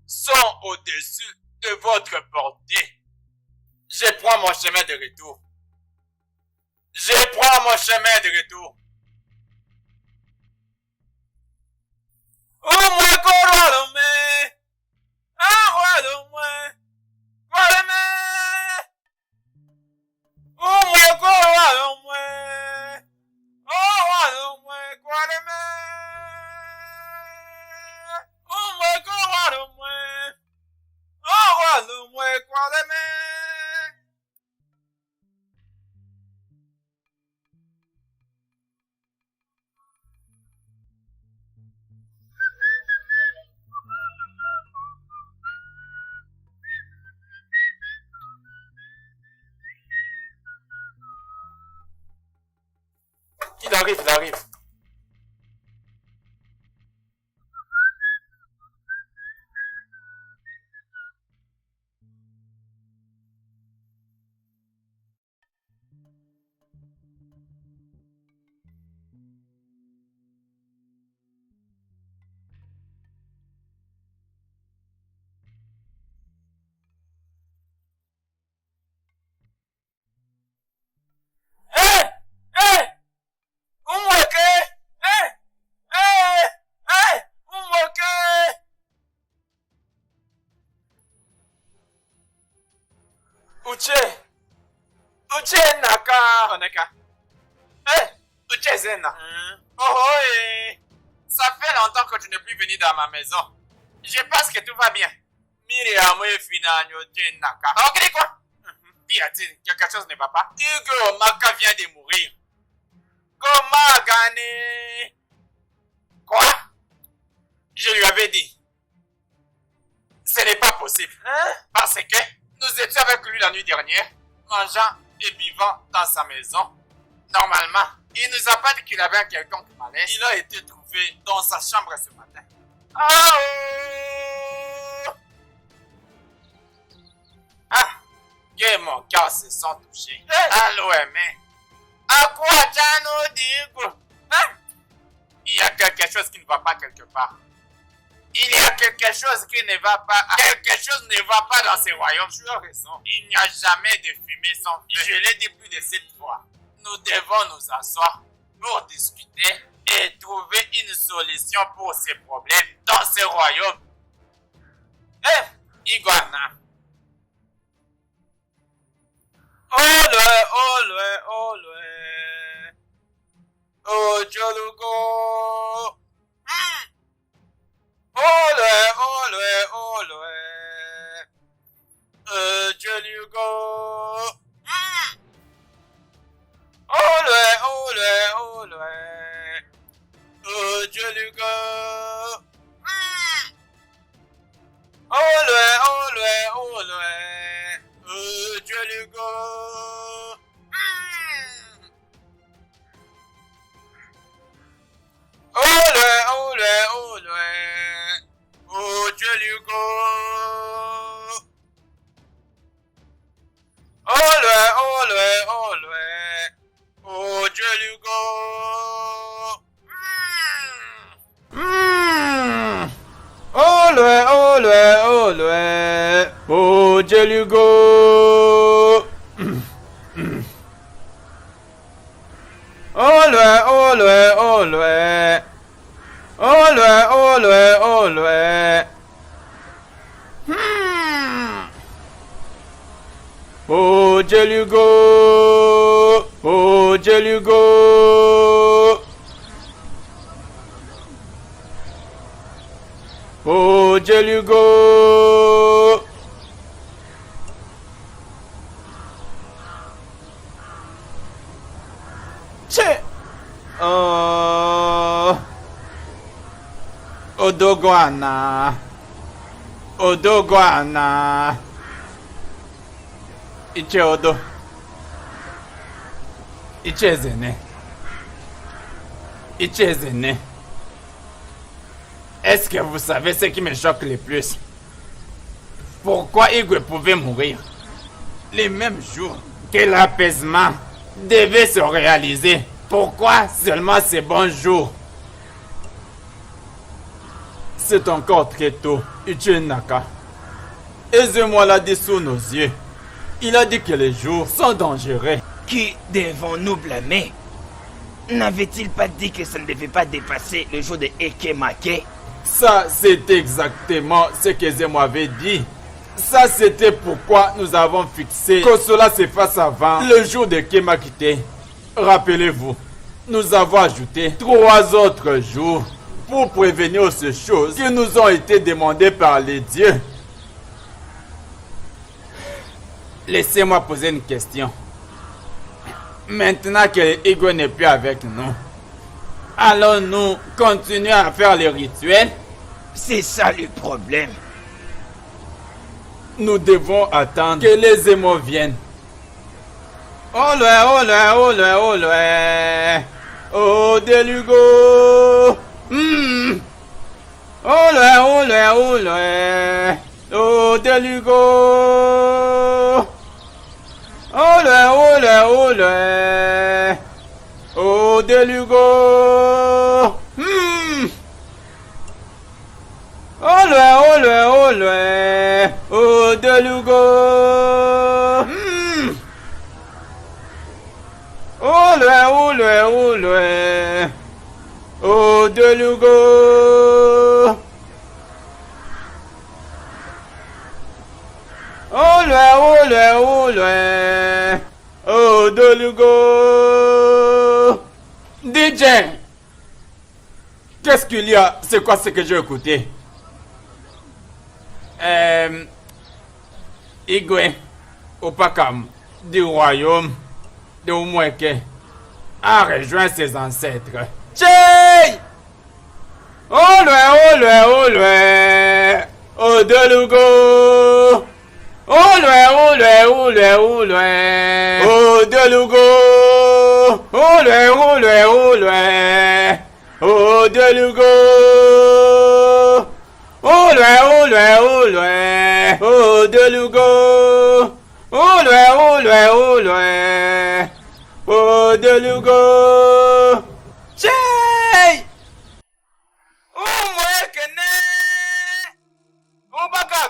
A: sont au-dessus de votre portée. Je prends mon chemin de retour. Je prends mon chemin de retour. Oh moi corolome, ah walome, walome. Oh moi corolome, oh walome, walome. Oh moi corolome, oh walome, walome. Il arrive, il arrive. Hé! Hé! Umweke! Hé! Hé! Hé! Umweke! Uche! Uche Naka! Oneka. Hé! Uche Zena. Oh oh eh! Ça fait longtemps que tu n'es plus venu dans ma maison. Je pense que tout va bien. Miriam et Finanyo Uche Naka. Ok quoi? Dit-il, quelque chose ne va pas. Hugo Maka vient de mourir. Comment gagner? Quoi? Je lui avais dit. Ce n'est pas possible. Parce que nous étions avec lui la nuit dernière, mangeant et buvant dans sa maison. Normalement, il nous a pas dit qu'il avait un quelconque malaise. Il a été trouvé dans sa chambre ce matin. Ah oh! Ah! Que mon cœur se sent touché. Allô, mais. À quoi t'as nous dit? Hein? Il y a quelque chose qui ne va pas quelque part. Il y a quelque chose qui ne va pas. Quelque chose ne va pas dans ces royaumes. Tu as raison. Il n'y a jamais de fumée sans feu. Je l'ai dit plus de 7 fois. Nous devons nous asseoir pour discuter et trouver une solution pour ces problèmes dans ces royaumes. Iguana. Oh, Jolugo. Jolugo. Jolugo. Oh, Jelugo. Oh, Jelugo. Oh, Jelugo. Oh, Jelugo. Che. Oh. Odoguana. Odoguana. Iche Odo. Iche Zene. Iche Zene. Est-ce que vous savez ce qui me choque le plus? Pourquoi Igwe pouvait mourir les mêmes jours que l'apaisement devait se réaliser? Pourquoi seulement ces bons jours? C'est encore très tôt, Uchenaka. Aisez-moi l'a dit sous nos yeux. Il a dit que les jours sont dangereux.
E: Qui devons-nous blâmer? N'avait-il pas dit que ça ne devait pas dépasser le jour de Ekemake?
A: Ça, c'est exactement ce que je m'avais dit. Ça, c'était pourquoi nous avons fixé que cela se fasse avant le jour de Kemakite. Rappelez-vous, nous avons ajouté 3 autres jours pour prévenir ces choses qui nous ont été demandées par les dieux. Laissez-moi poser une question. Maintenant que Igwe n'est plus avec nous, allons-nous continuer à faire les rituels?
E: C'est ça le problème.
A: Nous devons attendre que les émots viennent. Oh Delugo. Oh Delugo. Oh Delugo. Oh Delugo. Oh Delugo. Oh Delugo. DJ, qu'est-ce qu'il y a? C'est quoi ce que j'ai écouté? Igwe Opakam du royaume de Umweke a rejoint ses ancêtres. Tchei! Oh Delugo. Oh Delugo. Oh Delugo. Oh Delugo. Oh Delugo. Tchè!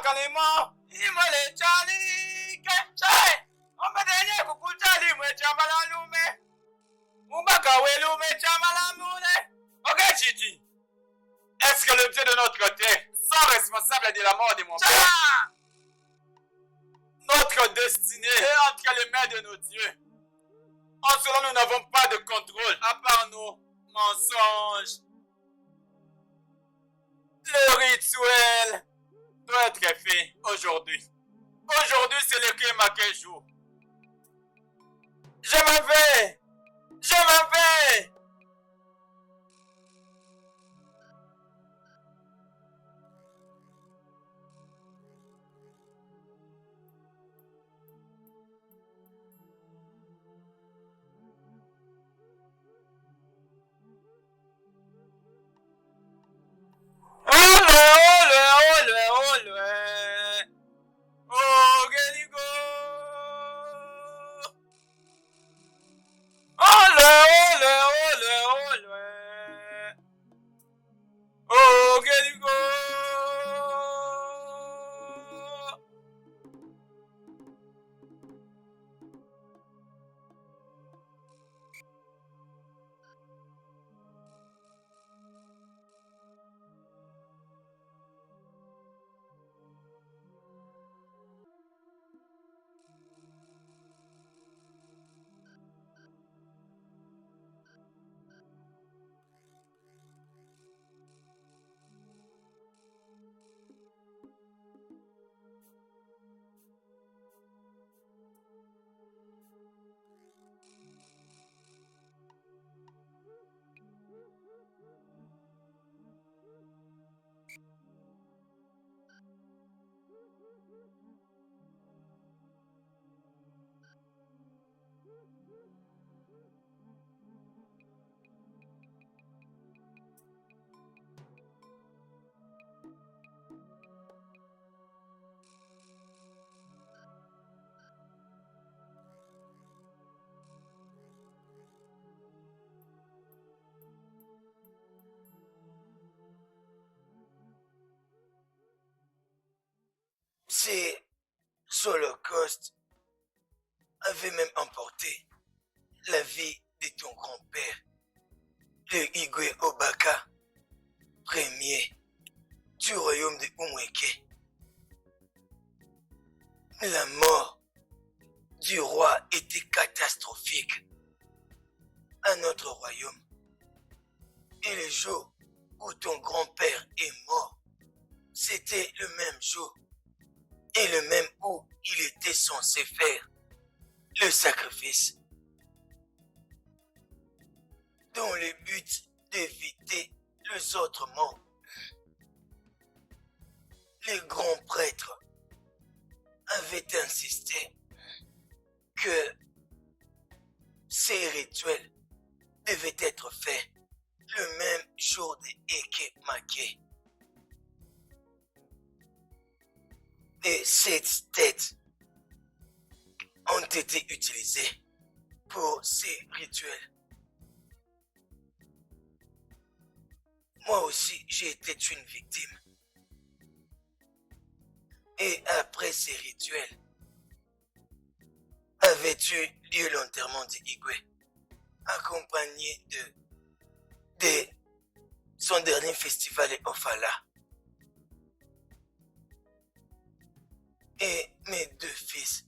E: kalima. Imole Charlie. Chai. On me denye kuku Charlie mwe chamala lume. Mubaka welume chamala mune. Ok, Chichi. Est-ce que le Dieu de notre terre sont responsables de la mort de mon père? Notre destinée est entre les mains de nos dieux. En cela, nous n'avons pas de contrôle, à part nos mensonges. Le rituel doit être fait aujourd'hui. Aujourd'hui, c'est le Kemake jour. Je m'en vais! Je m'en vais! Oh, Geligo! Oh, Geligo! Ces holocaustes avaient même emporté la vie de ton grand-père, le Igwe Obaka, premier du royaume de Umweke. La mort du roi était catastrophique à notre royaume. Et le jour où ton grand-père est mort, c'était le même jour et le même où il était censé faire le sacrifice, dans le but d'éviter les autres morts. Les grands prêtres avaient insisté que ces rituels devaient être faits le même jour de Ekemake. Et ces têtes ont été utilisées pour ces rituels. Moi aussi, j'ai été une victime. Et après ces rituels, avait eu lieu l'enterrement de Igwe, accompagné de son dernier festival à Ofala. Et mes deux fils,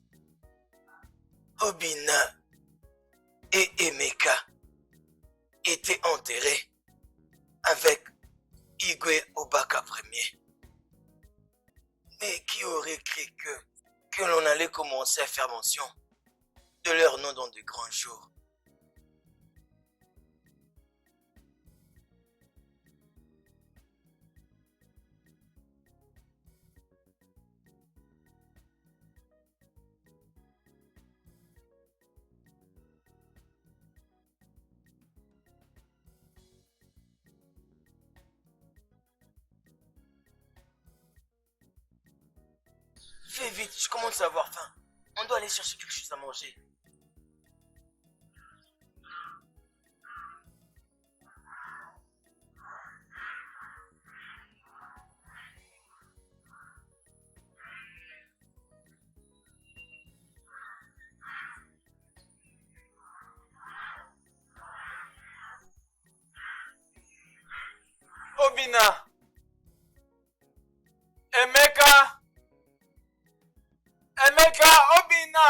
E: Obina et Emeka, étaient enterrés avec Igwe Obaka Ier. Mais qui aurait cru que l'on allait commencer à faire mention de leur nom dans de grands jours? Fais vite, je commence à avoir faim. On doit aller chercher quelque chose à manger.
A: Obina. Emeka. Emeka, Obina.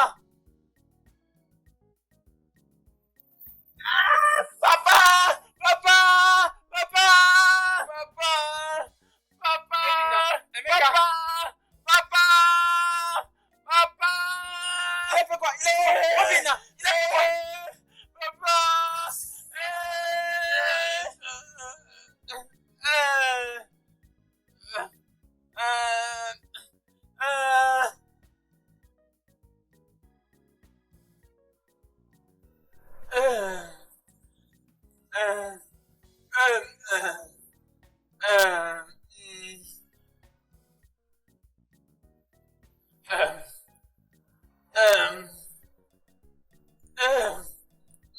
A: Papa! Papa! Papa! Papa! Papa!
C: Emeka.
A: Papa! Papa!
C: Il a fait quoi? Obina, il a fait quoi?
A: Papa!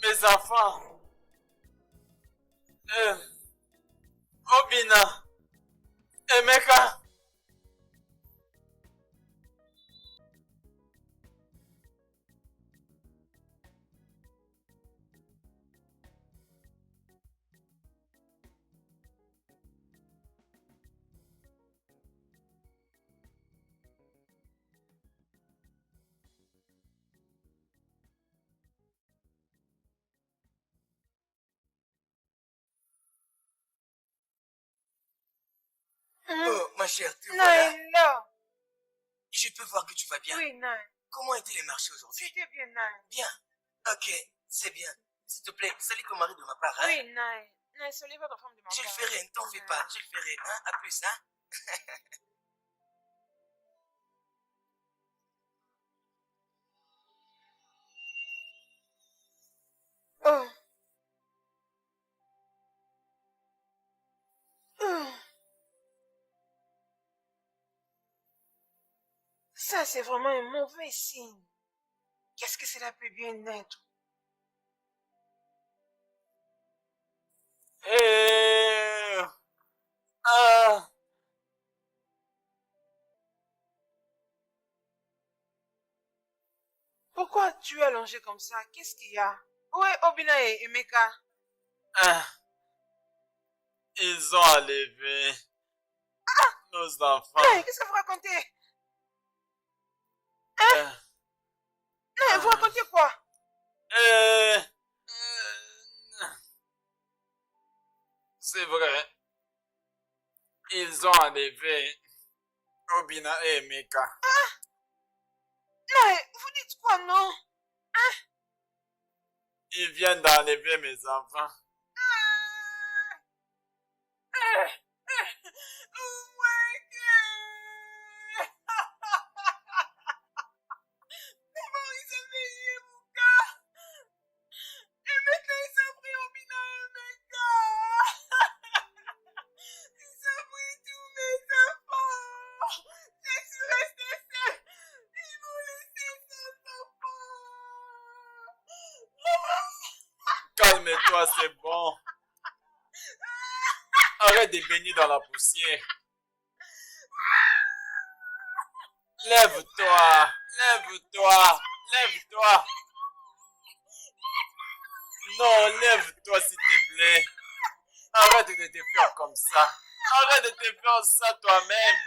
A: Mes enfants. Obina. Emeka.
E: Oh, ma chère, tu
B: Non,
E: vois là?
B: non.
E: Je peux voir que tu vas bien.
B: Oui, non.
E: Comment étaient les marchés aujourd'hui?
B: C'était bien, non.
E: Bien. Ok, c'est bien. S'il te plaît, salut ton mari de ma part, hein?
B: Oui, non. Non, salut votre femme de ma
E: Je le
B: part.
E: ferai, ne t'en fais pas, je le ferai, hein? À plus, hein?
B: Oh. Oh. Ça, c'est vraiment un mauvais signe. Qu'est-ce que cela peut bien être? Pourquoi tu es allongé comme ça? Qu'est-ce qu'il y a? Où est Obina et Emeka?
A: Ils ont enlevé nos enfants.
B: Hey, qu'est-ce que vous racontez? Non, vous racontez quoi?
A: C'est vrai. Ils ont enlevé Obina et Emeka.
B: Non, vous dites quoi, non?
A: Ils viennent d'enlever mes enfants.
B: Oh my God! Comment ils ont payé Ebuka? Emeka, ils ont pris Obina et Emeka! Ils ont pris tous mes enfants! Je suis restée seule! Ils m'ont laissé sans enfants!
A: Calme-toi, c'est bon. Arrête de baigner dans la poussière. Lève-toi, lève-toi, lève-toi. Non, lève-toi s'il te plaît. Arrête de te faire comme ça. Arrête de te faire ça toi-même.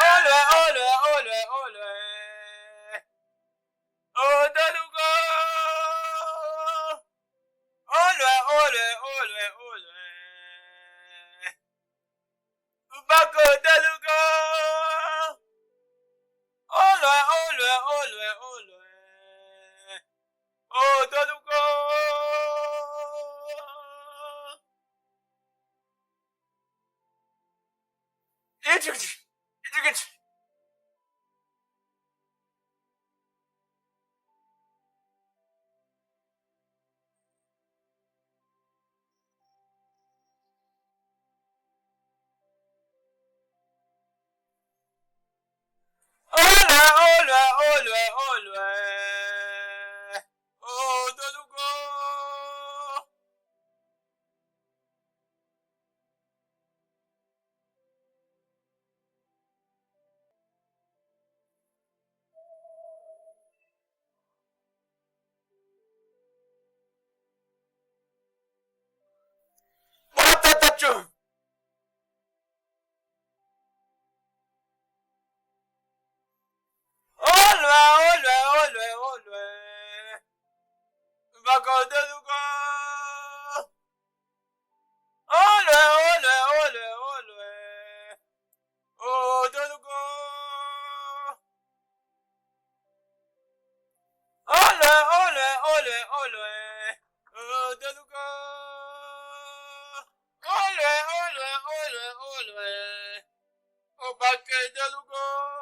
A: Olé, olé, olé, olé. Oh, Dalugo. Olé, olé, olé, olé. Bako Dalugo. Olé, olé, olé, olé. Oh, Dalugo. Olé, olé, olé, olé. Oh, Dalugo.
E: au loin, Deluga. Au loin, au loin, au loin, au loin, au baquet Deluga.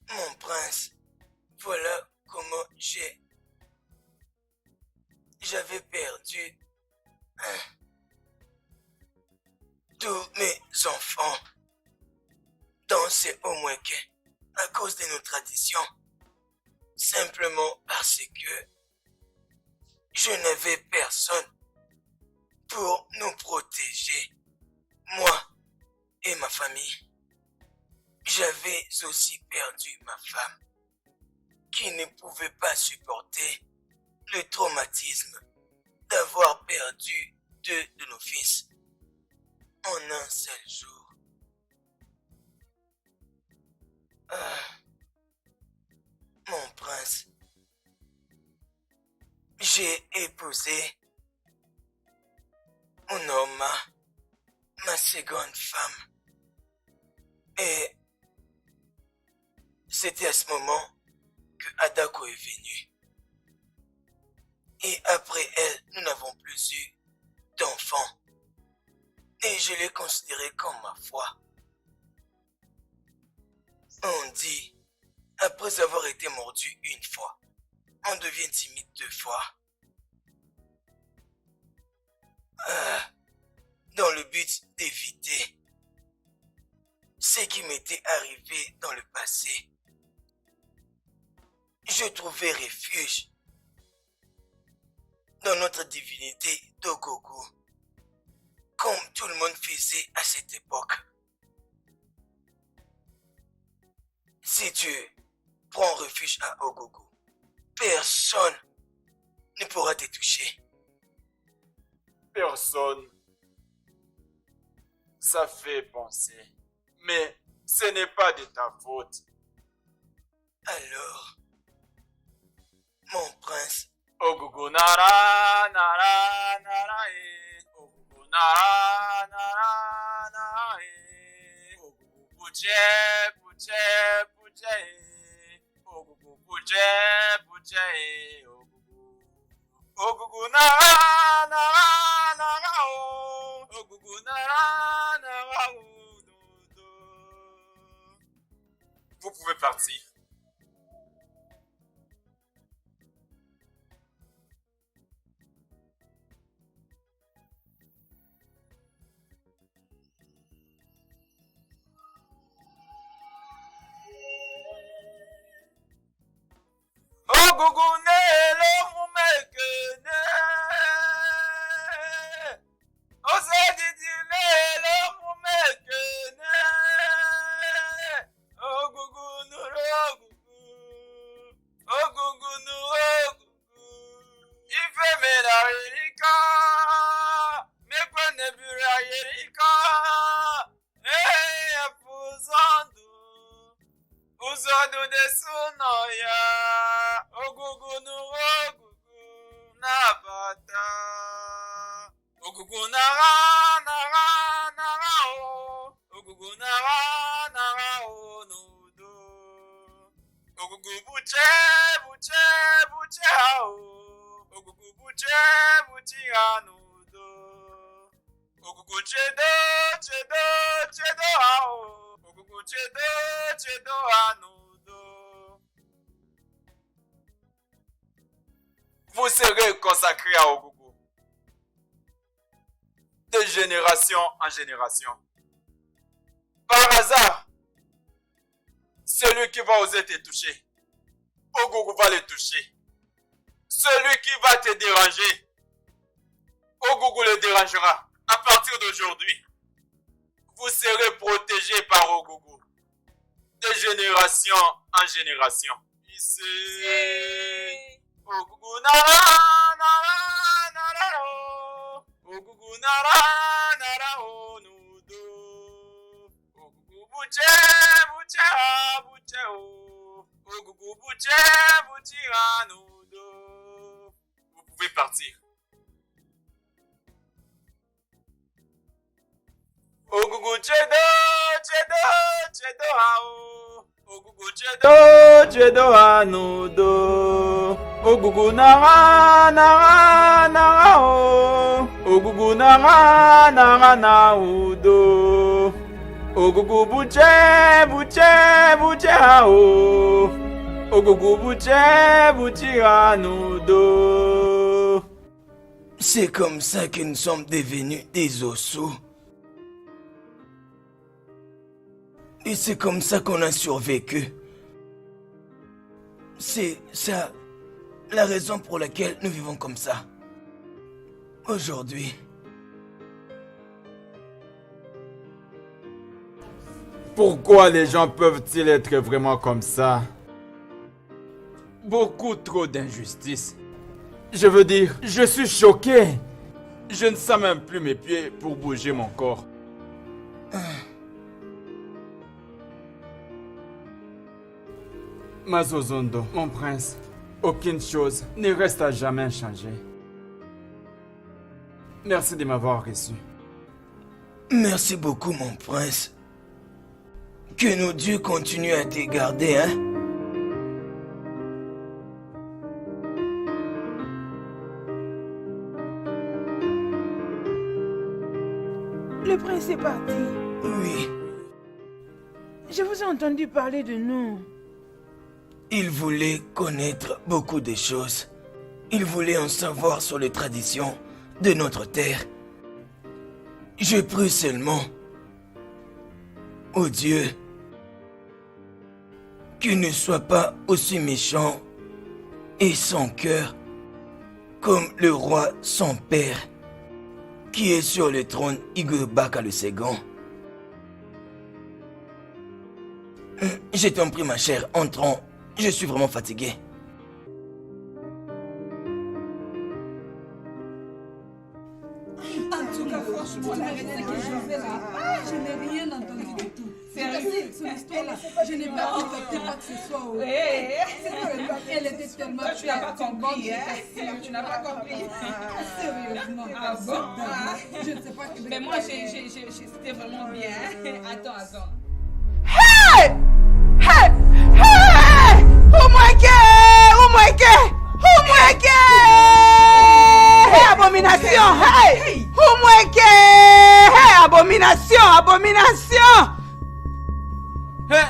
E: Mon prince, voilà comment j'avais perdu tous mes enfants. Donc c'est au moins que, à cause de nos traditions, simplement parce que je n'avais personne pour nous protéger, moi et ma famille. J'avais aussi perdu ma femme, qui ne pouvait pas supporter le traumatisme d'avoir perdu 2 de nos fils en un seul jour. Mon prince, j'ai épousé Unoma, ma seconde femme. Et c'était à ce moment que Adako est venue. Et après elle, nous n'avons plus eu d'enfants. Et je l'ai considérée comme ma foi. On dit, après avoir été mordu une fois, on devient timide 2 fois. Dans le but d'éviter ce qui m'était arrivé dans le passé. Je trouvais refuge dans notre divinité d'Ogogo, comme tout le monde faisait à cette époque. Si tu prends refuge à Ogogo, personne ne pourra te toucher.
A: Personne. Ça fait penser. Mais ce n'est pas de ta faute.
E: Alors, mon prince,
A: Ogugu nara nara nara Ogugu nara nara nara Ogugu buche buche buche Ogugu buche buche Ogugu nara nara nara Ogugu nara nara Vous pouvez partir. Ogugunele mumekene Osedidilele mumekene Ogugunuru Ogugunuru Ifemera yerika Mekwenebura yerika Apuzandu Uzandu desunoya Ogugunu nabata Ogugu nara nara nara o Ogugu nara nara o nudo Ogugu buche buche buche o Ogugu buche buche a nudo Ogugu chedo chedo chedo a o Ogugu chedo chedo a nudo. Vous serez consacrés à Ogugu. De génération en génération. Par hasard, celui qui va oser te toucher, Ogugu va le toucher. Celui qui va te déranger, Ogugu le dérangera. À partir d'aujourd'hui, vous serez protégés par Ogugu. De génération en génération. Ici. Ogugu nara nara nara o Ogugu nara nara o nudo Ogugu buche buche a buche o Ogugu buche buche a nudo. Vous pouvez partir. Ogugu chedo chedo chedo a o Ogugu chedo chedo a nudo Ogugu nara nara nara o Ogugu nara nara na udo Ogugu buche buche buche a o Ogugu buche buche a nudo.
E: c'est comme ça que nous sommes devenus des ossous. Et c'est comme ça qu'on a survécu. C'est ça la raison pour laquelle nous vivons comme ça. Aujourd'hui.
A: Pourquoi les gens peuvent-ils être vraiment comme ça? beaucoup trop d'injustice. Je veux dire, je suis choqué. Je ne sens même plus mes pieds pour bouger mon corps. Mazozondo, mon prince, aucune chose ne reste à jamais changée. Merci de m'avoir reçu.
E: Merci beaucoup, mon prince. Que nos dieux continuent à te garder, hein?
B: Le prince est parti.
E: Oui,
B: Je vous ai entendu parler de nous.
E: il voulait connaître beaucoup de choses. Il voulait en savoir sur les traditions de notre terre. Je prie seulement au Dieu qu'il ne soit pas aussi méchant et sans cœur comme le roi son père qui est sur le trône Igwe Baka le second. Je t'en prie ma chère, entrons. Je suis vraiment fatigué.
F: En tout cas, franchement, avec ce que je fais là, je n'ai rien entendu du tout. Sérieux, sur l'histoire-là, je n'ai pas entendu quoi que ce soit. Elle était tellement...
C: Tu n'as pas compris, hein? Tu n'as pas compris.
F: Sérieusement.
C: Ah bon?
F: Je ne sais pas...
C: Mais moi, c'était vraiment bien. Attends.
B: Hey! Hey! Hey! Umweke! Hey, abomination! Hey! Umweke! Hey, abomination!
A: Hey!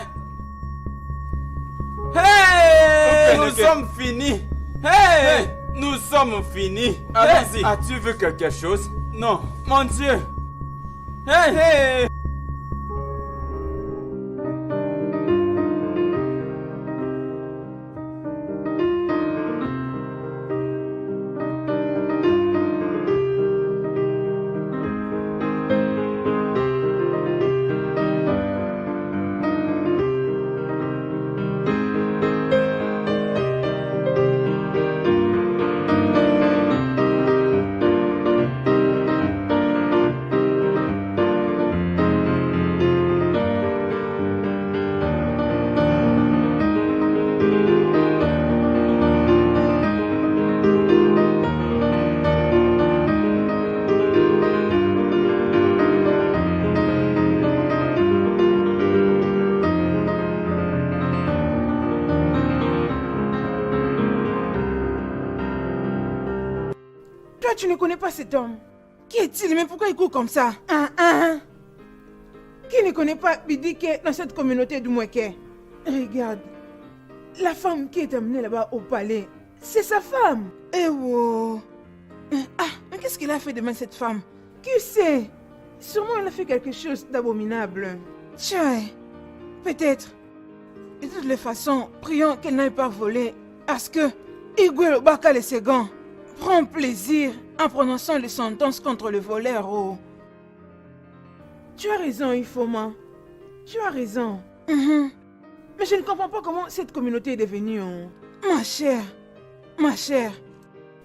A: Hey! Nous sommes finis! Hey! Nous sommes finis! Allez-y! As-tu vu quelque chose? Non! Mon Dieu! Hey!
B: Toi, tu ne connais pas cet homme. Qui est-il? Mais pourquoi il court comme ça? Qui ne connaît pas Bidike dans cette communauté du Mweke? Regarde. La femme qui est amenée là-bas au palais, c'est sa femme. Eh wow. Mais qu'est-ce qu'elle a fait demain, cette femme? Qui sait? Sûrement elle a fait quelque chose d'abominable. Tiens, peut-être. De toutes les façons, prions qu'elle n'aille pas voler. Parce que Igwe Baka le second prend plaisir en prononçant les sentences contre le voleur. Oh. Tu as raison, Ifoma. Tu as raison. Mais je ne comprends pas comment cette communauté est devenue. Oh. Ma chère.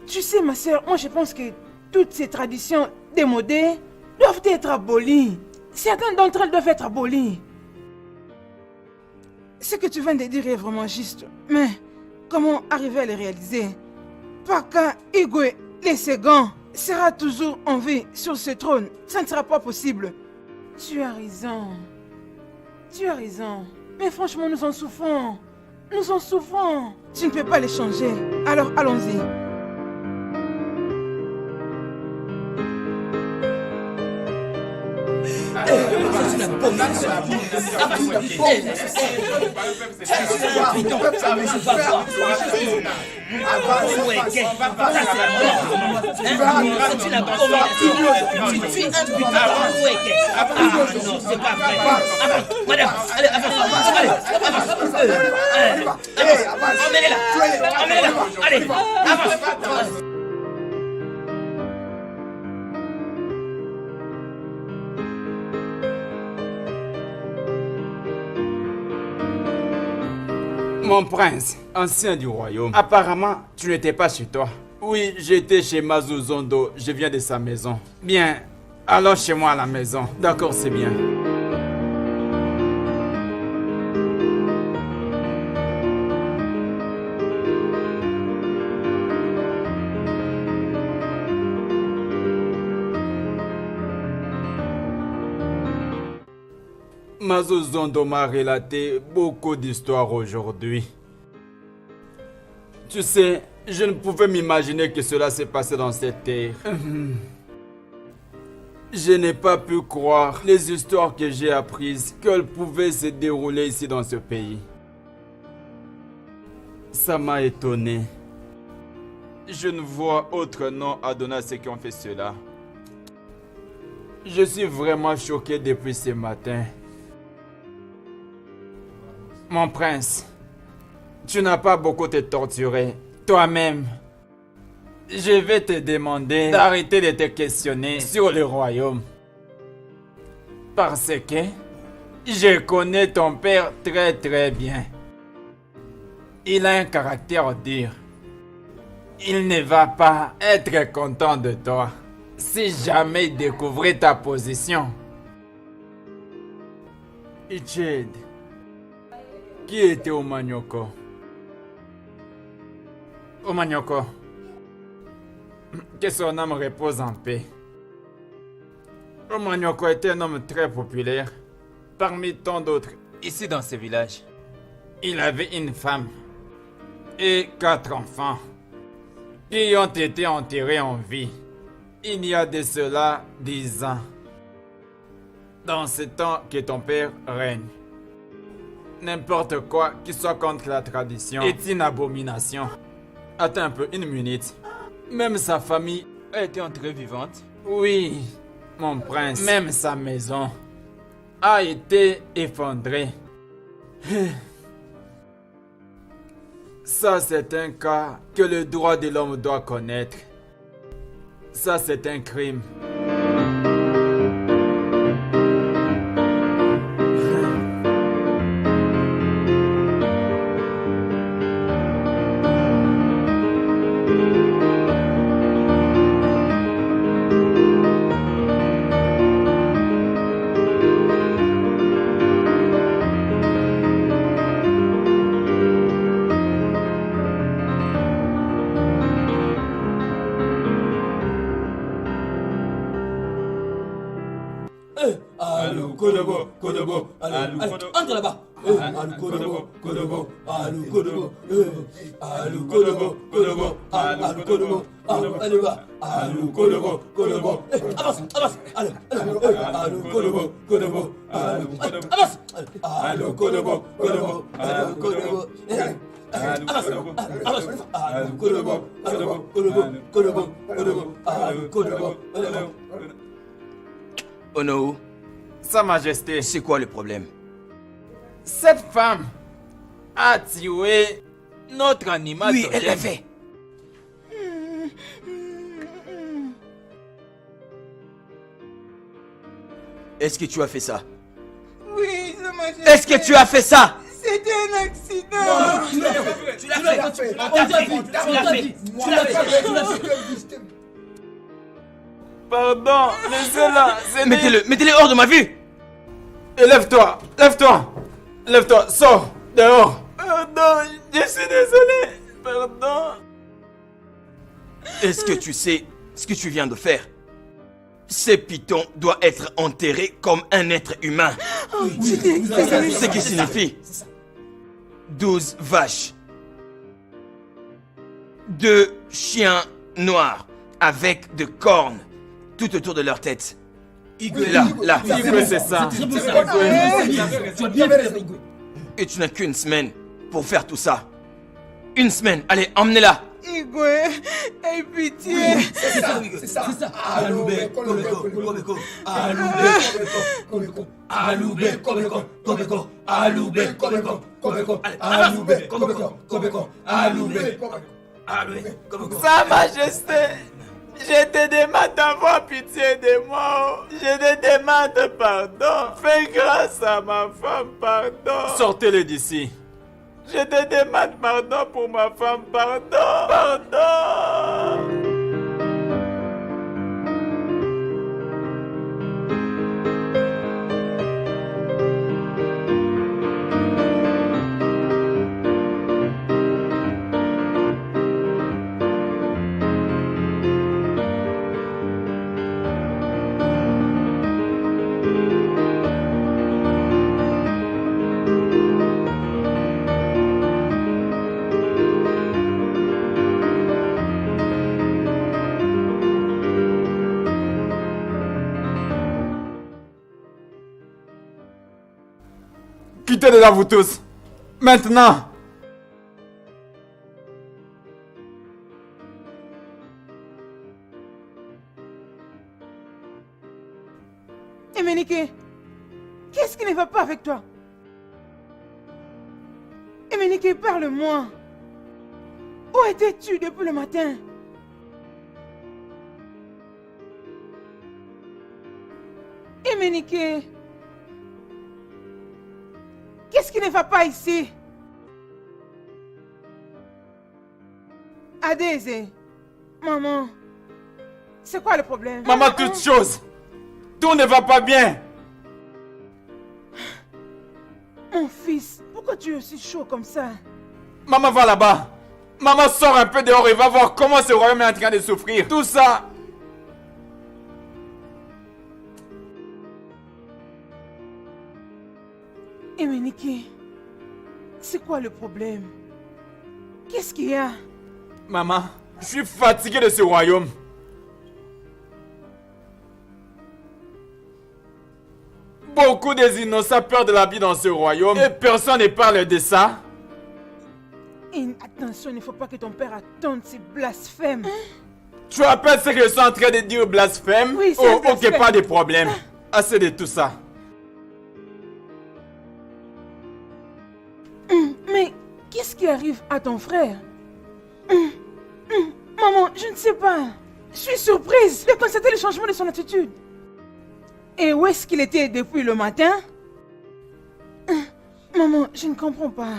B: Tu sais, ma soeur, moi je pense que toutes ces traditions démodées doivent être abolies. Certaines d'entre elles doivent être abolies. Ce que tu viens de dire est vraiment juste. Mais comment arriver à les réaliser? Baka Igwe le second sera toujours en vie sur ce trône. Ça ne sera pas possible. Tu as raison. Mais franchement, nous en souffrons. Tu ne peux pas les changer. Alors, allons-y.
A: Mon prince, ancien du royaume, apparemment, tu n'étais pas chez toi. Oui, j'étais chez Mazuzondo, je viens de sa maison. Bien, alors chez moi à la maison. D'accord, c'est bien. Mazuzondo m'a relaté beaucoup d'histoires aujourd'hui. Tu sais, je ne pouvais m'imaginer que cela s'est passé dans cette terre. Je n'ai pas pu croire les histoires que j'ai apprises qu'elles pouvaient se dérouler ici dans ce pays. Ça m'a étonné. Je ne vois autre nom à donner à ceux qui ont fait cela. Je suis vraiment choqué depuis ce matin. Mon prince, tu n'as pas beaucoup te torturé toi-même. Je vais te demander d'arrêter de te questionner sur le royaume. Parce que je connais ton père très bien. Il a un caractère dur. Il ne va pas être content de toi si jamais il découvrait ta position. Ichid, qui était Omanyoko? Omanyoko, que son âme repose en paix. Omanyoko était un homme très populaire parmi tant d'autres ici dans ce village. Il avait une femme et 4 enfants qui ont été enterrés en vie. Il y a de cela 10 ans. Dans ce temps que ton père règne. N'importe quoi qui soit contre la tradition est une abomination. Attends un peu, 1 minute. Même sa famille a été enterrée vivante? Oui, mon prince. Même sa maison a été effondrée. Ça, c'est un cas que le droit de l'homme doit connaître. Ça, c'est un crime.
D: Entre là-bas. Alou Kodobo. Allez va. Alou Kodobo. Avance. Allez. Alou Kodobo. Avance. Alou Kodobo.
E: Onou,
A: Sa Majesté,
E: c'est quoi le problème?
A: cette femme a tué notre animal.
E: Oui,
A: totem.
E: elle l'a fait. Est-ce que tu as fait ça?
B: Oui, Sa Majesté.
E: Est-ce que tu as fait ça?
B: C'était un accident.
D: Tu l'as fait. Tu l'as fait.
A: Pardon, laissez-la.
E: Mettez-le hors de ma vue.
A: Et lève-toi, sors, dehors. Pardon, je suis désolé. Pardon.
E: Est-ce que tu sais ce que tu viens de faire? Ce python doit être enterré comme un être humain. Ce qui signifie 12 vaches, 2 chiens noirs avec des cornes tout autour de leur tête. Là.
A: Igwe, c'est ça.
D: Tu as bien fait, Igwe.
E: Et tu n'as qu'une semaine pour faire tout ça. Une semaine. Allez, emmenez-la.
B: Igwe, aie pitié.
D: C'est ça. Aloube, Kobeko.
A: Sa Majesté, je te demande d'avoir pitié de moi. Je te demande pardon. Fais grâce à ma femme, pardon. Sortez-le d'ici. Je te demande pardon pour ma femme, pardon. Quittez de là, vous tous. Maintenant.
B: Emenike, qu'est-ce qui ne va pas avec toi? Emenike, parle-moi. Où étais-tu depuis le matin? Emenike, qu'est-ce qui ne va pas ici? Adézé, maman, c'est quoi le problème?
A: Maman, toute chose. Tout ne va pas bien.
B: Mon fils, pourquoi tu es aussi chaud comme ça?
A: Maman, va là-bas. Maman, sort un peu dehors et va voir comment ce royaume est en train de souffrir. Tout ça.
B: Emenike, c'est quoi le problème? Qu'est-ce qu'il y a?
A: Maman, je suis fatigué de ce royaume. Beaucoup des innocents perdent la vie dans ce royaume et personne ne parle de ça.
B: Et attention, il ne faut pas que ton père attende ces blasphèmes.
A: Tu appelles ce que je suis en train de dire blasphème?
B: Oui, c'est un
A: ok,
B: blasphème.
A: pas de problème. Assez de tout ça.
B: Mais qu'est-ce qui arrive à ton frère? Maman, je ne sais pas. Je suis surprise de constater le changement de son attitude. Et où est-ce qu'il était depuis le matin? Maman, je ne comprends pas.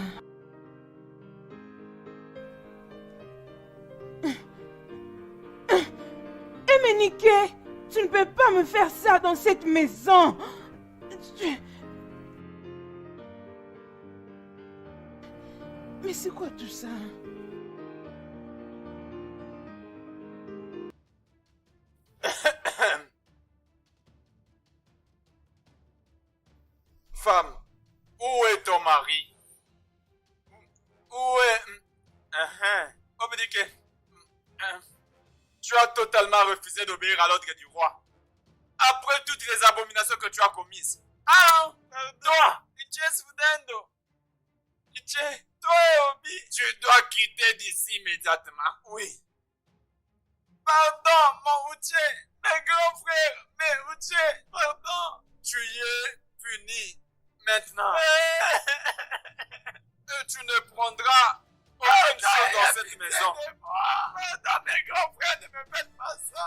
B: Emenike, tu ne peux pas me faire ça dans cette maison. Mais c'est quoi tout ça?
A: Femme, où est ton mari? Où est... Obédique, tu as totalement refusé d'obéir à l'ordre du roi. Après toutes les abominations que tu as commises. Ah, toi, tu dois quitter d'ici immédiatement. Oui. Pardon, mon Uche, mes grands frères, mes Uche, pardon. Tu y es puni maintenant. Et tu ne prendras aucune chose dans cette maison. Pardon, mes grands frères, ne me faites pas ça.